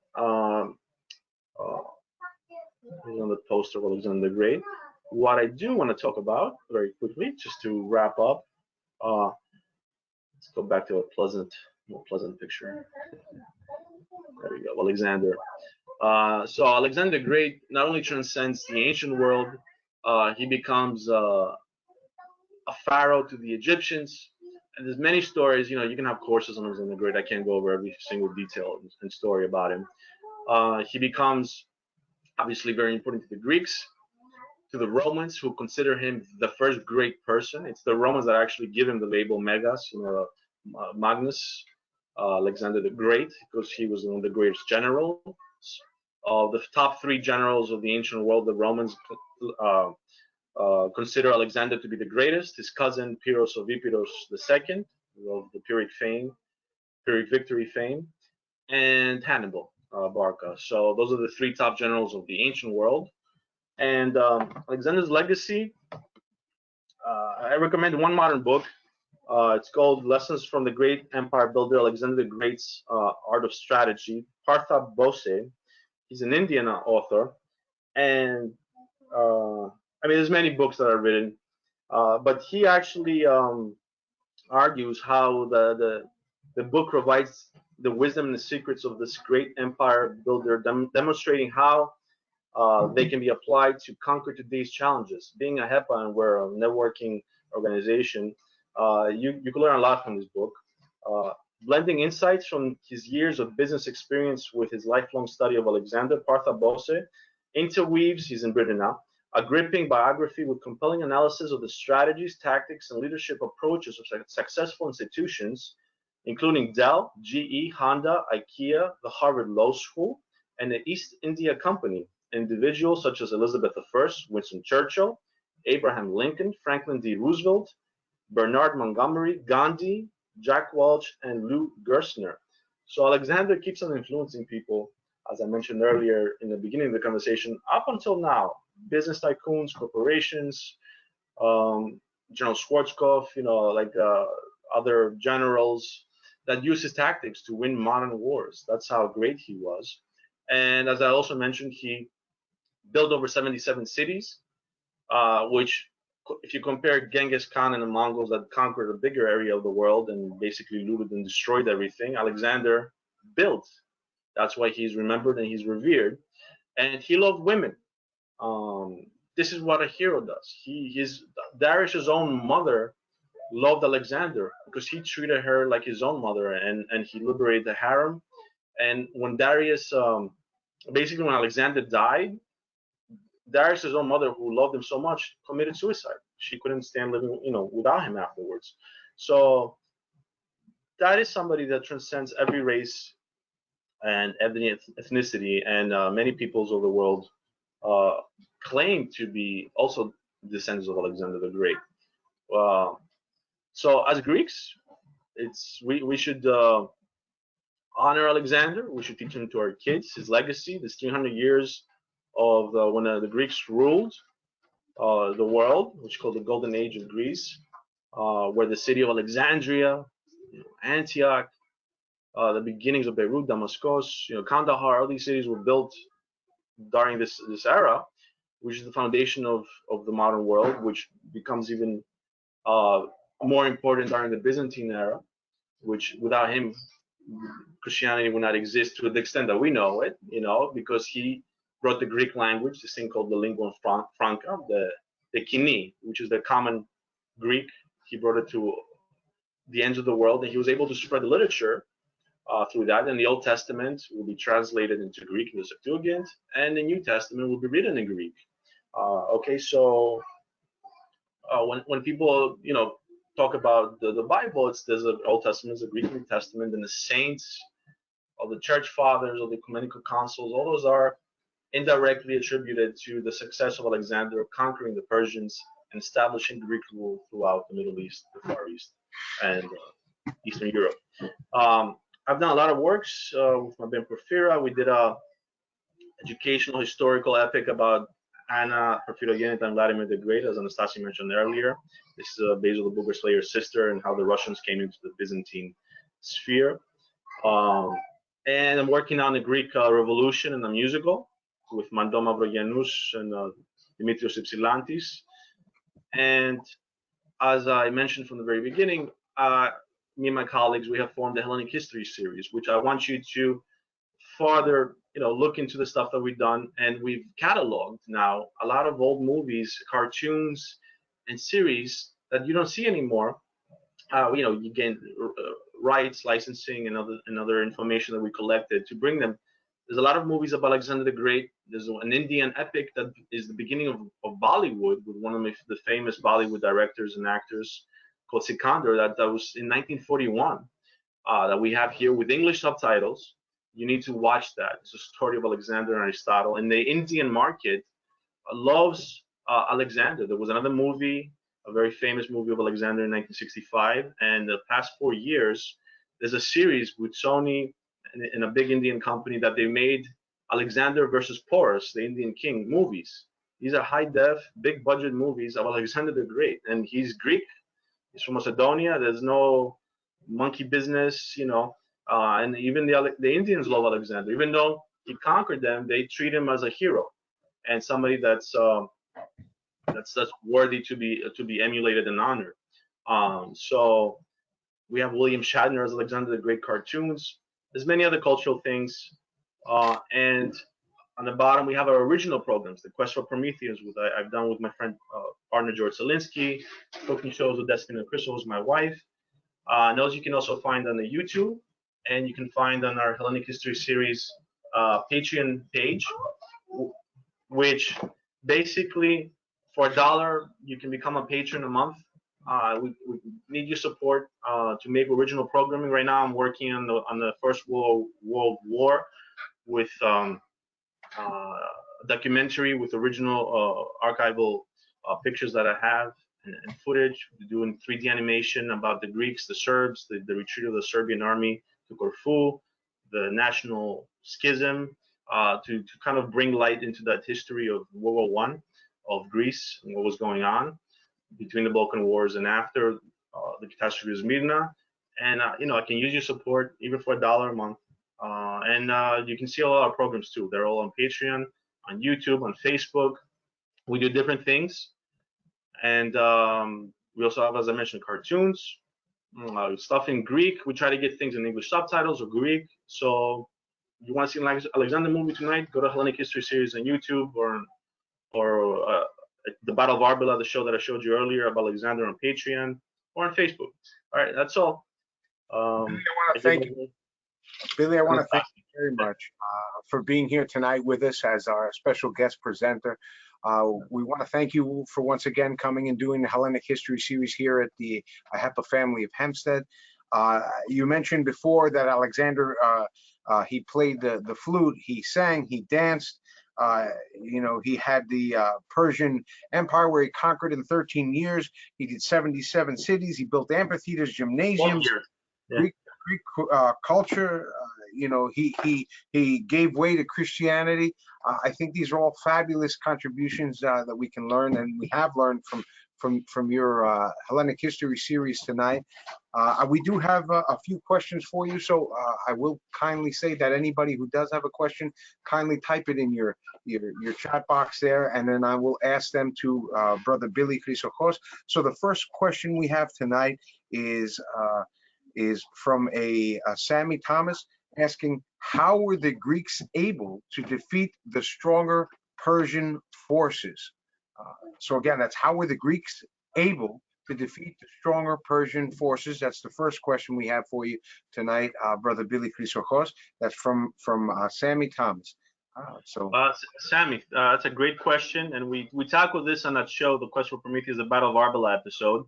C: Here's another poster of Alexander the Great. What I do want to talk about very quickly, just to wrap up, let's go back to a more pleasant picture. There we go, Alexander. So Alexander the Great not only transcends the ancient world, he becomes a pharaoh to the Egyptians, And there's many stories. You can have courses on Alexander the Great. I can't go over every single detail and story about him. He becomes obviously very important to the Greeks, to the Romans, who consider him the first great person. It's the Romans that actually give him the label Megas, Magnus, Alexander the Great, because he was one of the greatest generals. The top three generals of the ancient world, the Romans uh, consider Alexander to be the greatest. His cousin Pyrrhus of Epirus II, of the Pyrrhic victory fame, and Hannibal Barca. So those are the three top generals of the ancient world. And Alexander's legacy, I recommend one modern book. It's called Lessons from the Great Empire Builder, Alexander the Great's Art of Strategy. Partha Bose. He's an Indian author. And there's many books that are written, but he actually argues how the book provides the wisdom and the secrets of this great empire builder, demonstrating how they can be applied to conquer today's challenges. Being a HEPA, and we're a networking organization, you can learn a lot from this book. Blending insights from his years of business experience with his lifelong study of Alexander, Partha Bose interweaves, he's in Britain now, a gripping biography with compelling analysis of the strategies, tactics, and leadership approaches of successful institutions, including Dell, GE, Honda, IKEA, the Harvard Law School, and the East India Company. Individuals such as Elizabeth I, Winston Churchill, Abraham Lincoln, Franklin D. Roosevelt, Bernard Montgomery, Gandhi, Jack Welch, and Lou Gerstner. So Alexander keeps on influencing people, as I mentioned earlier in the beginning of the conversation, up until now. Business tycoons, corporations, General Schwarzkopf, other generals that use his tactics to win modern wars. That's how great he was. And as I also mentioned, he built over 77 cities, which, if you compare Genghis Khan and the Mongols that conquered a bigger area of the world and basically looted and destroyed everything, Alexander built. That's why he's remembered and he's revered. And he loved women. This is what a hero does. Darius's own mother loved Alexander because he treated her like his own mother, and he liberated the harem. And when Darius, basically when Alexander died, Darius's own mother, who loved him so much, committed suicide. She couldn't stand living, without him afterwards. So that is somebody that transcends every race and every ethnicity, and many peoples of the world claim to be also descendants of Alexander the Great. So as Greeks, we should honor Alexander. We should teach him to our kids, his legacy, this 300 years of when the Greeks ruled the world, which is called the Golden Age of Greece, where the city of Alexandria, Antioch, the beginnings of Beirut, Damascus, Kandahar, all these cities were built during this era, which is the foundation of the modern world, which becomes even more important during the Byzantine era, which without him, Christianity would not exist to the extent that we know it, because he brought the Greek language, this thing called the lingua franca, the Kini, which is the common Greek. He brought it to the ends of the world, and he was able to spread the literature through that. And the Old Testament will be translated into Greek in the Septuagint, and the New Testament will be written in Greek. So when people talk about the Bible, there's an Old Testament, there's a Greek New Testament, and the saints, all the church fathers, all the ecumenical councils, all those are indirectly attributed to the success of Alexander conquering the Persians and establishing Greek rule throughout the Middle East, the Far East, and Eastern Europe. I've done a lot of works with my Ben Porphyra. We did a educational historical epic about Anna Porphyrogenita and Vladimir the Great, as Anastasia mentioned earlier. This is Basil the Booger Slayer's sister, and how the Russians came into the Byzantine sphere. And I'm working on the Greek Revolution and a musical with Mandon Mavrogiannous and Dimitrios Ypsilantis. And as I mentioned from the very beginning, me and my colleagues, we have formed the Hellenic History series, which I want you to further, look into the stuff that we've done. And we've cataloged now a lot of old movies, cartoons, and series that you don't see anymore, you gain rights, licensing, and other information that we collected to bring them. There's a lot of movies about Alexander the Great. There's an Indian epic that is the beginning of Bollywood with one of the famous Bollywood directors and actors called Sikandar that was in 1941 that we have here with English subtitles. You need to watch that. It's a story of Alexander and Aristotle. And the Indian market loves Alexander. There was another movie, a very famous movie of Alexander in 1965. And the past 4 years, there's a series with Sony and a big Indian company that they made Alexander versus Porus, the Indian king movies. These are high def, big budget movies of Alexander the Great. And he's Greek. He's from Macedonia. There's no monkey business, and even the Indians love Alexander. Even though he conquered them, they treat him as a hero and somebody that's worthy to be emulated and honored. So we have William Shatner as Alexander the Great cartoons. There's many other cultural things, and on the bottom we have our original programs, the Quest for Prometheus, which I've done with my friend partner George Zelinsky, cooking shows with Destiny and Crystal, who's my wife. And those you can also find on the YouTube, and you can find on our Hellenic History Series Patreon page, which basically for $1 you can become a patron a month. We need your support to make original programming. Right now, I'm working on the First World War with a documentary with original archival pictures that I have and footage, doing 3D animation about the Greeks, the Serbs, the retreat of the Serbian army to Corfu, the national schism, to kind of bring light into that history of World War One of Greece and what was going on between the Balkan Wars and after the catastrophe of Smyrna. And I can use your support even for $1 a month. And you can see all our programs too. They're all on Patreon, on YouTube, on Facebook. We do different things. And we also have, as I mentioned, cartoons, stuff in Greek. We try to get things in English subtitles or Greek. So you want to see an Alexander movie tonight? Go to Hellenic History Series on YouTube, or the Battle of Arbela, the show that I showed you earlier about Alexander on Patreon or on Facebook. All right, that's all.
B: Billy, I want to thank you. Billy, I want to thank you very much for being here tonight with us as our special guest presenter. We want to thank you for once again coming and doing the Hellenic History Series here at the HEPA family of Hempstead. You mentioned before that Alexander, he played the flute, he sang, he danced. He had the Persian Empire where he conquered in 13 years. He did 77 cities. He built amphitheaters, gymnasiums, Greek culture. He gave way to Christianity. I think these are all fabulous contributions that we can learn, and we have learned from your Hellenic History Series tonight. We do have a few questions for you, so I will kindly say that anybody who does have a question, kindly type it in your chat box there, and then I will ask them to Brother Billy Chrysojos. So the first question we have tonight is from a Sammy Thomas, asking, how were the Greeks able to defeat the stronger Persian forces? So again, that's how were the Greeks able to defeat the stronger Persian forces? That's the first question we have for you tonight, Brother Billy Chrysojos. That's from Sammy Thomas.
C: Sammy, that's a great question, and we tackled this on that show, The Quest for Prometheus, the Battle of Arbela episode.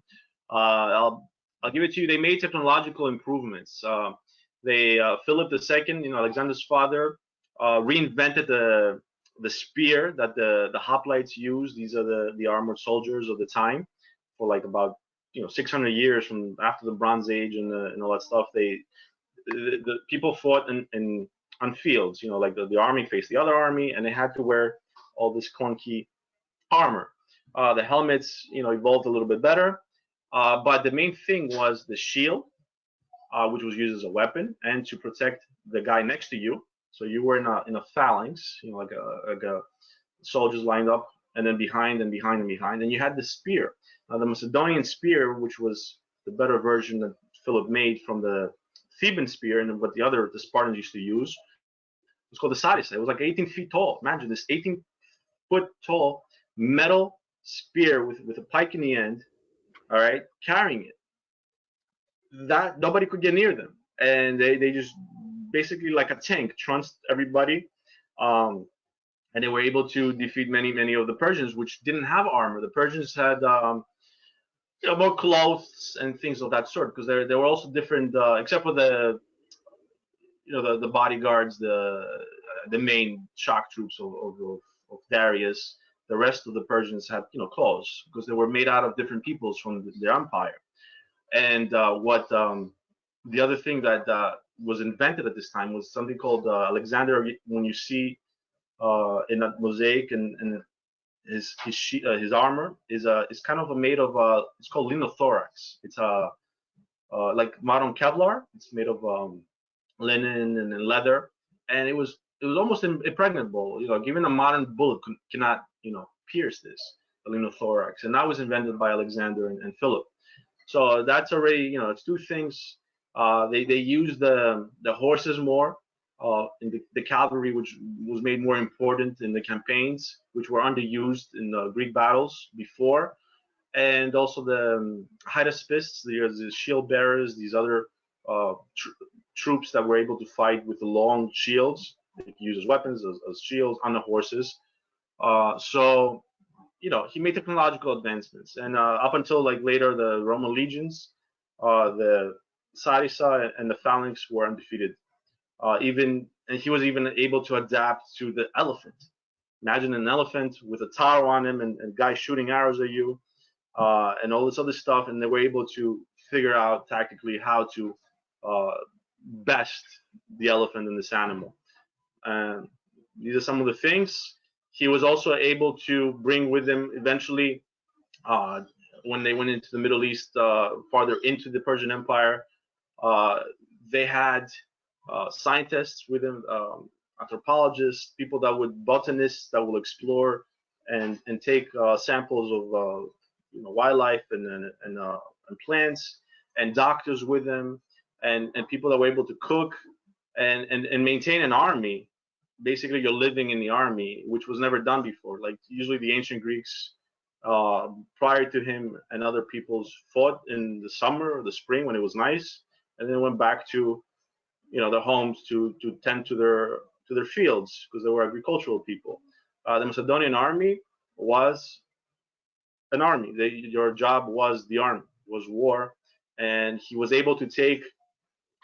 C: I'll give it to you. They made technological improvements. Philip II, Alexander's father, reinvented the spear that the hoplites used. These are the armored soldiers of the time for like about 600 years from after the Bronze Age and all that stuff. The people fought on fields, like the army faced the other army, and they had to wear all this clunky armor. The helmets, evolved a little bit better, but the main thing was the shield, which was used as a weapon and to protect the guy next to you. So you were in a phalanx, like a soldiers lined up, and then behind and behind and behind. And you had the spear. Now the Macedonian spear, which was the better version that Philip made from the Theban spear and what the Spartans used to use, was called the Sarissa. It was like 18 feet tall. Imagine this 18-foot tall metal spear with a pike in the end, all right, carrying it. that nobody could get near them, and they just basically like a tank trounced everybody. Um, and they were able to defeat many of the Persians, which didn't have armor. The Persians had more clothes and things of that sort, because there were also different, except for the the bodyguards, the main shock troops of Darius. The rest of the Persians had clothes, because they were made out of different peoples from their empire. And what the other thing that was invented at this time was something called Alexander. When you see in that mosaic and his armor is kind of made of it's called linothorax. It's like modern Kevlar. It's made of linen and leather, and it was almost impregnable. Given a modern bullet cannot pierce this, the linothorax, and that was invented by Alexander and Philip. So that's already it's two things. They use the horses more in the cavalry, which was made more important in the campaigns, which were underused in the Greek battles before, and also the hydaspists, the shield bearers, these other troops that were able to fight with the long shields. They could use as weapons, as shields on the horses. So he made technological advancements, and up until like later, the Roman legions, the Sarissa and the Phalanx were undefeated. And he was even able to adapt to the elephant. Imagine an elephant with a tower on him and guys shooting arrows at you, and all this other stuff, and they were able to figure out tactically how to best the elephant and this animal. And these are some of the things. He was also able to bring with him eventually, when they went into the Middle East, farther into the Persian Empire. They had scientists with him, anthropologists, botanists that will explore and take samples of wildlife and plants, and doctors with them, and people that were able to cook and maintain an army. Basically, you're living in the army, which was never done before. Like usually the ancient Greeks, prior to him and other peoples, fought in the summer or the spring when it was nice, and then went back to their homes to tend to their fields, because they were agricultural people. The Macedonian army was an army. Your job was the army, was war, and he was able to take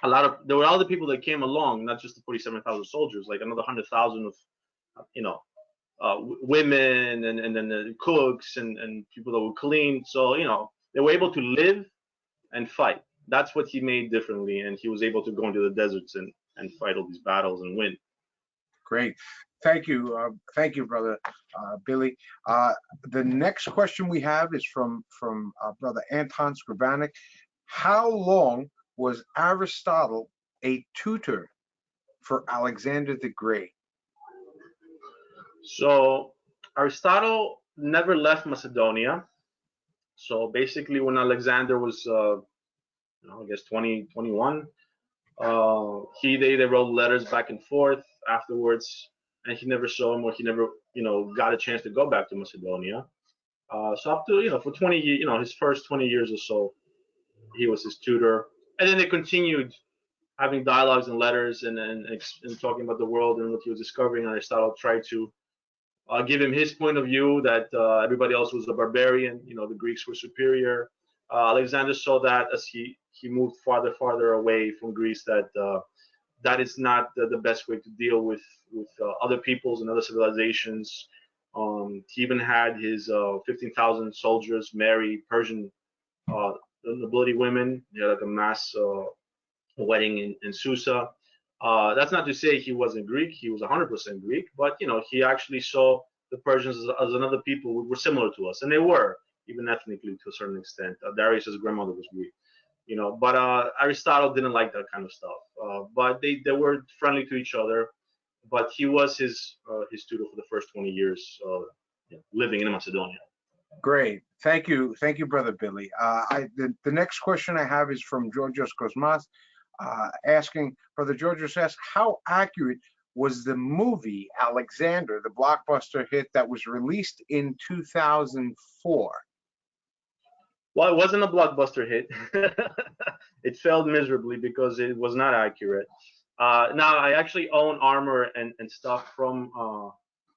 C: there were other people that came along, not just the 47,000 soldiers, like another 100,000 of you know women and then the cooks and people that would clean. So they were able to live and fight. That's what he made differently, and he was able to go into the deserts and fight all these battles and win.
B: Great. Thank you, brother Billy. The next question we have is from brother Anton Scribanik. How long was Aristotle a tutor for Alexander the Great?
C: So Aristotle never left Macedonia. So basically, when Alexander was, I guess 20, 21, they wrote letters back and forth afterwards, and he never saw him, or he never got a chance to go back to Macedonia. So up to for 20 years, his first 20 years or so, he was his tutor, and then they continued having dialogues and letters and talking about the world and what he was discovering. And Aristotle tried to give him his point of view, that everybody else was a barbarian. The Greeks were superior. Alexander saw that as he moved farther away from Greece, that that is not the best way to deal with other peoples and other civilizations. He even had his 15,000 soldiers marry Persian nobility women. He had like a mass wedding in Susa. That's not to say he wasn't Greek. He was 100% Greek, but he actually saw the Persians as another people who were similar to us, and they were, even ethnically to a certain extent. Darius's grandmother was Greek, but Aristotle didn't like that kind of stuff. But they were friendly to each other. But he was his tutor for the first 20 years living in Macedonia.
B: Great. Thank you, brother Billy. The next question I have is from Georgios Kosmas, asking, brother Georgios asks, how accurate was the movie Alexander, the blockbuster hit that was released in 2004?
C: Well, it wasn't a blockbuster hit. It failed miserably because it was not accurate. Now, I actually own armor and stuff from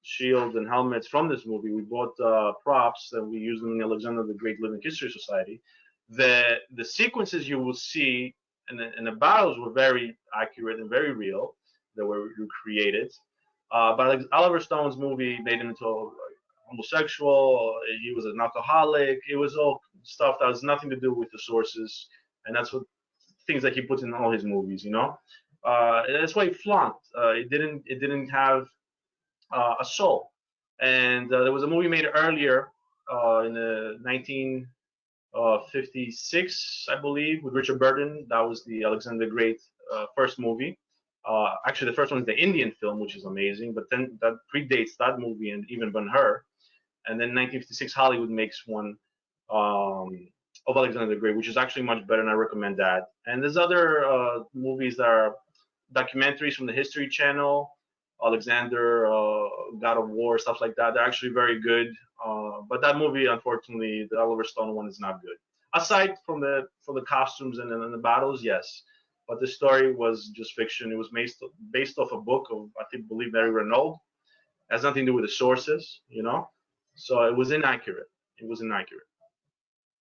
C: shields and helmets from this movie. We bought props and we used them in the Alexander the Great Living History Society. The sequences you will see and the battles were very accurate and very real. They were recreated. But like Oliver Stone's movie made him into a homosexual. He was an alcoholic. It was all stuff that has nothing to do with the sources, and that's what things that he puts in all his movies. That's why he flunked. It didn't have a soul. And there was a movie made earlier in the 1956, I believe, with Richard Burton. That was the Alexander the Great first movie. Actually, the first one is the Indian film, which is amazing, but then that predates that movie and even Ben-Hur. And then 1956 Hollywood makes one of Alexander the Great, which is actually much better, and I recommend that. And there's other movies that are documentaries from the History Channel, Alexander, God of War, stuff like that. They're actually very good. But that movie, unfortunately, the Oliver Stone one is not good. Aside from the costumes and the battles, yes. But the story was just fiction. It was based off a book of, I believe, Mary Renaud. It has nothing to do with the sources. So it was inaccurate. It was inaccurate.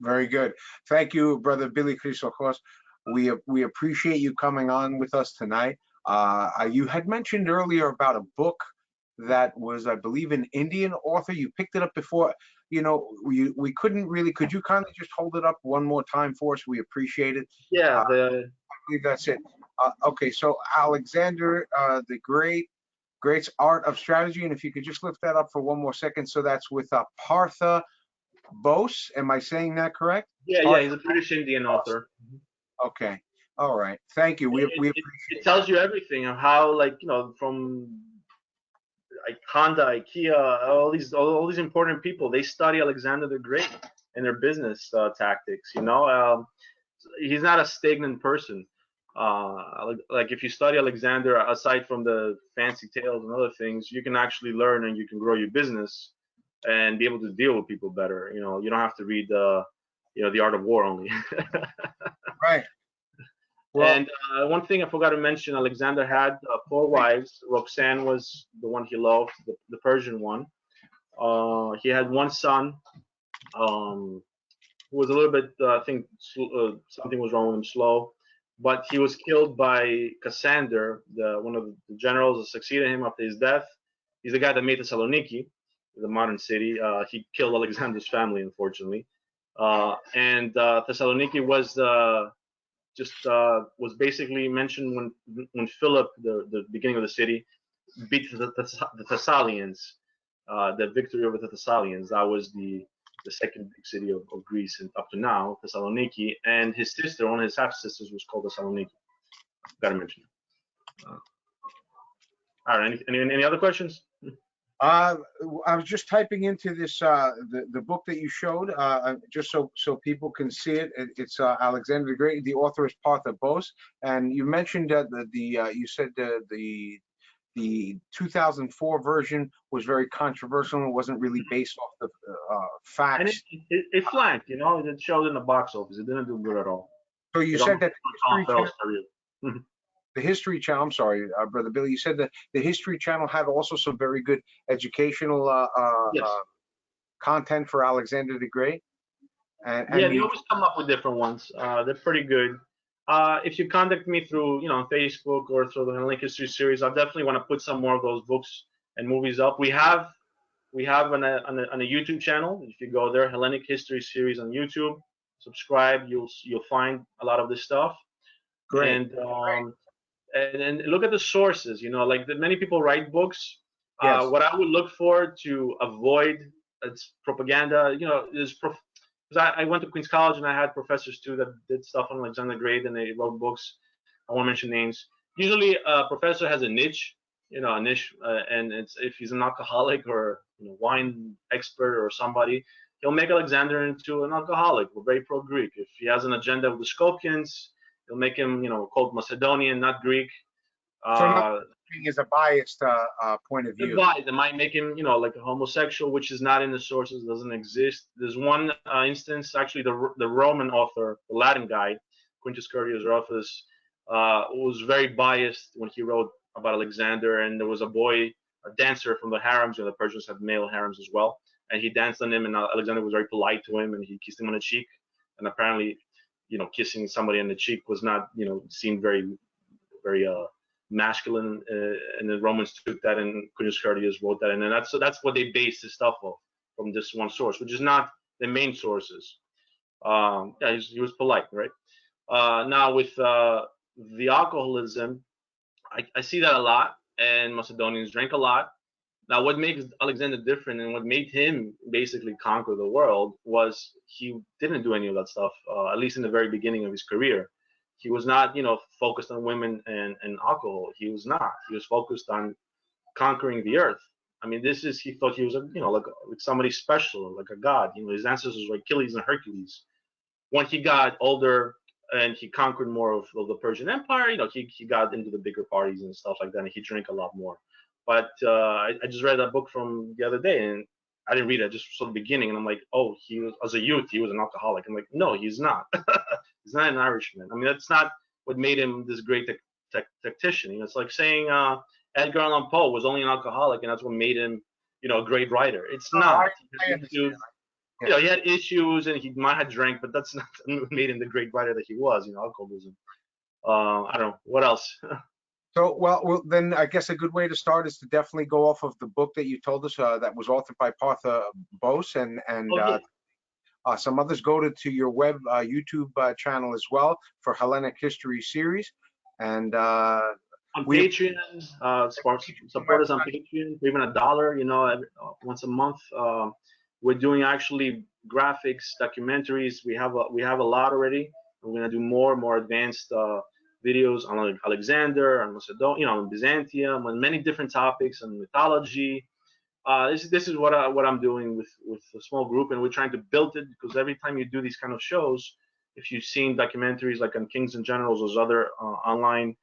B: Very good. Thank you, Brother Billy Chrysokos. We appreciate you coming on with us tonight. You had mentioned earlier about a book that was, I believe, an Indian author. You picked it up before. We couldn't really. Could you kindly just hold it up one more time for us? We appreciate it.
C: Yeah,
B: I believe that's it. Okay, so Alexander the Great's Art of Strategy, and if you could just lift that up for one more second. So that's with Partha Bose. Am I saying that correct?
C: Yeah, he's a British Indian author.
B: Okay. All right. Thank you. We appreciate
C: it. Tells you everything of how, from Honda, IKEA, all these important people, they study Alexander the Great and their business tactics. He's not a stagnant person. Like if you study Alexander, aside from the fancy tales and other things, you can actually learn and you can grow your business and be able to deal with people better. You don't have to read the Art of War only.
B: Right.
C: Well, and one thing I forgot to mention, Alexander had 4 wives. Roxanne was the one he loved, the Persian one. He had one son who was a little bit, I think something was wrong with him, slow. But he was killed by Cassander, one of the generals that succeeded him after his death. He's the guy that made Thessaloniki, the modern city. He killed Alexander's family, unfortunately. And Thessaloniki was was basically mentioned when Philip, the beginning of the city, beat the Thessalians, the victory over the Thessalians. That was the second big city of Greece and up to now, Thessaloniki. And his sister, one of his half sisters, was called Thessaloniki. Gotta mention it. All right. Any other questions?
B: I was just typing into this the book that you showed just so people can see it. It's Alexander the Great. The author is Partha Bose, and you mentioned that you said the 2004 version was very controversial and wasn't really based off the facts.
C: And it flanked, it showed in the box office. It didn't do good at all.
B: So you said that the History Channel, I'm sorry, Brother Billy, you said that the History Channel had also some very good educational
C: yes.
B: Content for Alexander the Great.
C: And they always come up with different ones. They're pretty good. If you contact me through, Facebook or through the Hellenic History series, I definitely want to put some more of those books and movies up. We have on a YouTube channel. If you go there, Hellenic History series on YouTube, subscribe. You'll find a lot of this stuff.
B: Great.
C: And look at the sources. Many people write books.
B: Yes.
C: What I would look for to avoid it's propaganda. Because I went to Queens College and I had professors too that did stuff on Alexander the Great and they wrote books. I won't mention names. Usually, a professor has a niche. And it's if he's an alcoholic or wine expert or somebody, he'll make Alexander into an alcoholic. We're very pro-Greek. If he has an agenda with the Skopjans, he'll make him, called Macedonian, not Greek.
B: is a biased point of view.
C: Advised. It might make him, like a homosexual, which is not in the sources, doesn't exist. There's one instance, actually, the Roman author, the Latin guy, Quintus Curtius Rufus, was very biased when he wrote about Alexander, and there was a boy, a dancer from the harems, the Persians had male harems as well, and he danced on him, and Alexander was very polite to him, and he kissed him on the cheek, and apparently, kissing somebody on the cheek was not, seen very, very masculine, and the Romans took that, and Quintus Curtius wrote that, and then that's what they based his stuff off, from this one source, which is not the main sources. Yeah, he was polite, right? Now with the alcoholism, I see that a lot, and Macedonians drank a lot. Now, what makes Alexander different and what made him basically conquer the world was he didn't do any of that stuff, at least in the very beginning of his career. He was not, focused on women and alcohol. He was not. He was focused on conquering the earth. I mean, he thought he was, like somebody special, like a god. His ancestors were Achilles and Hercules. When he got older and he conquered more of the Persian Empire, he got into the bigger parties and stuff like that, and he drank a lot more. But I just read that book from the other day, and I didn't read it. I just saw the beginning, and I'm like, oh, he was, as a youth, he was an alcoholic. I'm like, no, he's not. He's not an Irishman. I mean, that's not what made him this great tactician. It's like saying Edgar Allan Poe was only an alcoholic, and that's what made him, a great writer. It's not. He had issues, and he might have drank, but that's not what made him the great writer that he was. Alcoholism. I don't know what else.
B: So, well, then I guess a good way to start is to definitely go off of the book that you told us that was authored by Partha Bose, and some others. Go to your web YouTube channel as well for Hellenic History series, and
C: on Patreon, support us on Patreon, even $1, once a month. We're doing actually graphics, documentaries. We have a lot already. We're gonna do more advanced videos on Alexander, on Macedonia, on Byzantium, on many different topics, on mythology. This is what I'm doing with a small group, and we're trying to build it, because every time you do these kind of shows, if you've seen documentaries like on Kings and Generals, those other online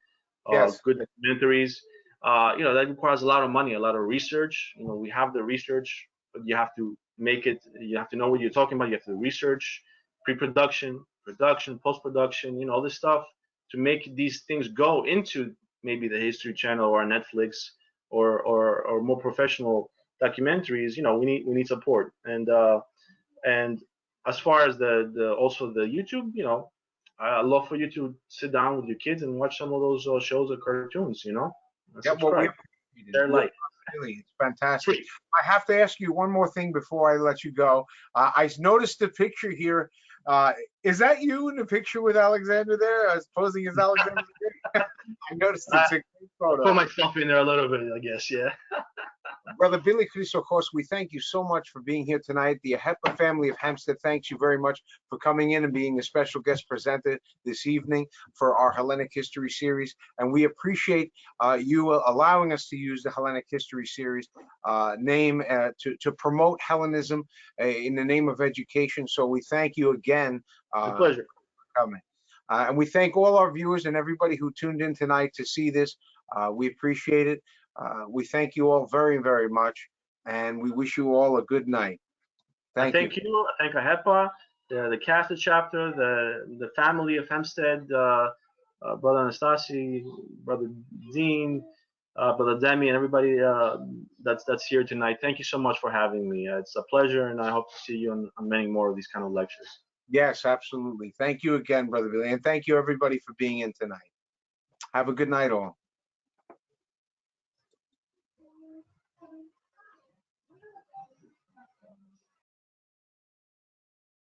C: good documentaries, that requires a lot of money, a lot of research. We have the research, but you have to make it. You have to know what you're talking about. You have to research, pre-production, production, post-production, all this stuff to make these things go into maybe the History Channel or Netflix or more professional documentaries. We need support, and as far as also the YouTube, I love for you to sit down with your kids and watch some of those shows or cartoons. Subscribe.
B: Really, it's fantastic. Sweet. I have to ask you one more thing before I let you go. I noticed the picture here. Is that you in the picture with Alexander there? Posing as Alexander there? I noticed it's a great photo.
C: Put myself in there a little bit, I guess, yeah.
B: Brother Billy Christokos, we thank you so much for being here tonight. The Ahepa family of Hempstead thanks you very much for coming in and being a special guest presenter this evening for our Hellenic History series. And we appreciate you allowing us to use the Hellenic History series name to promote Hellenism in the name of education. So we thank you again.
C: A pleasure.
B: For coming. And we thank all our viewers and everybody who tuned in tonight to see this. We appreciate it. We thank you all very, very much, and we wish you all a good night.
C: Thank you. I thank Ahepa, the Catholic chapter, the family of Hempstead, Brother Anastasi, Brother Dean, Brother Demi, and everybody that's here tonight. Thank you so much for having me. It's a pleasure, and I hope to see you on many more of these kind of lectures.
B: Yes, absolutely. Thank you again, Brother Billy, and thank you everybody for being in tonight. Have a good night, all.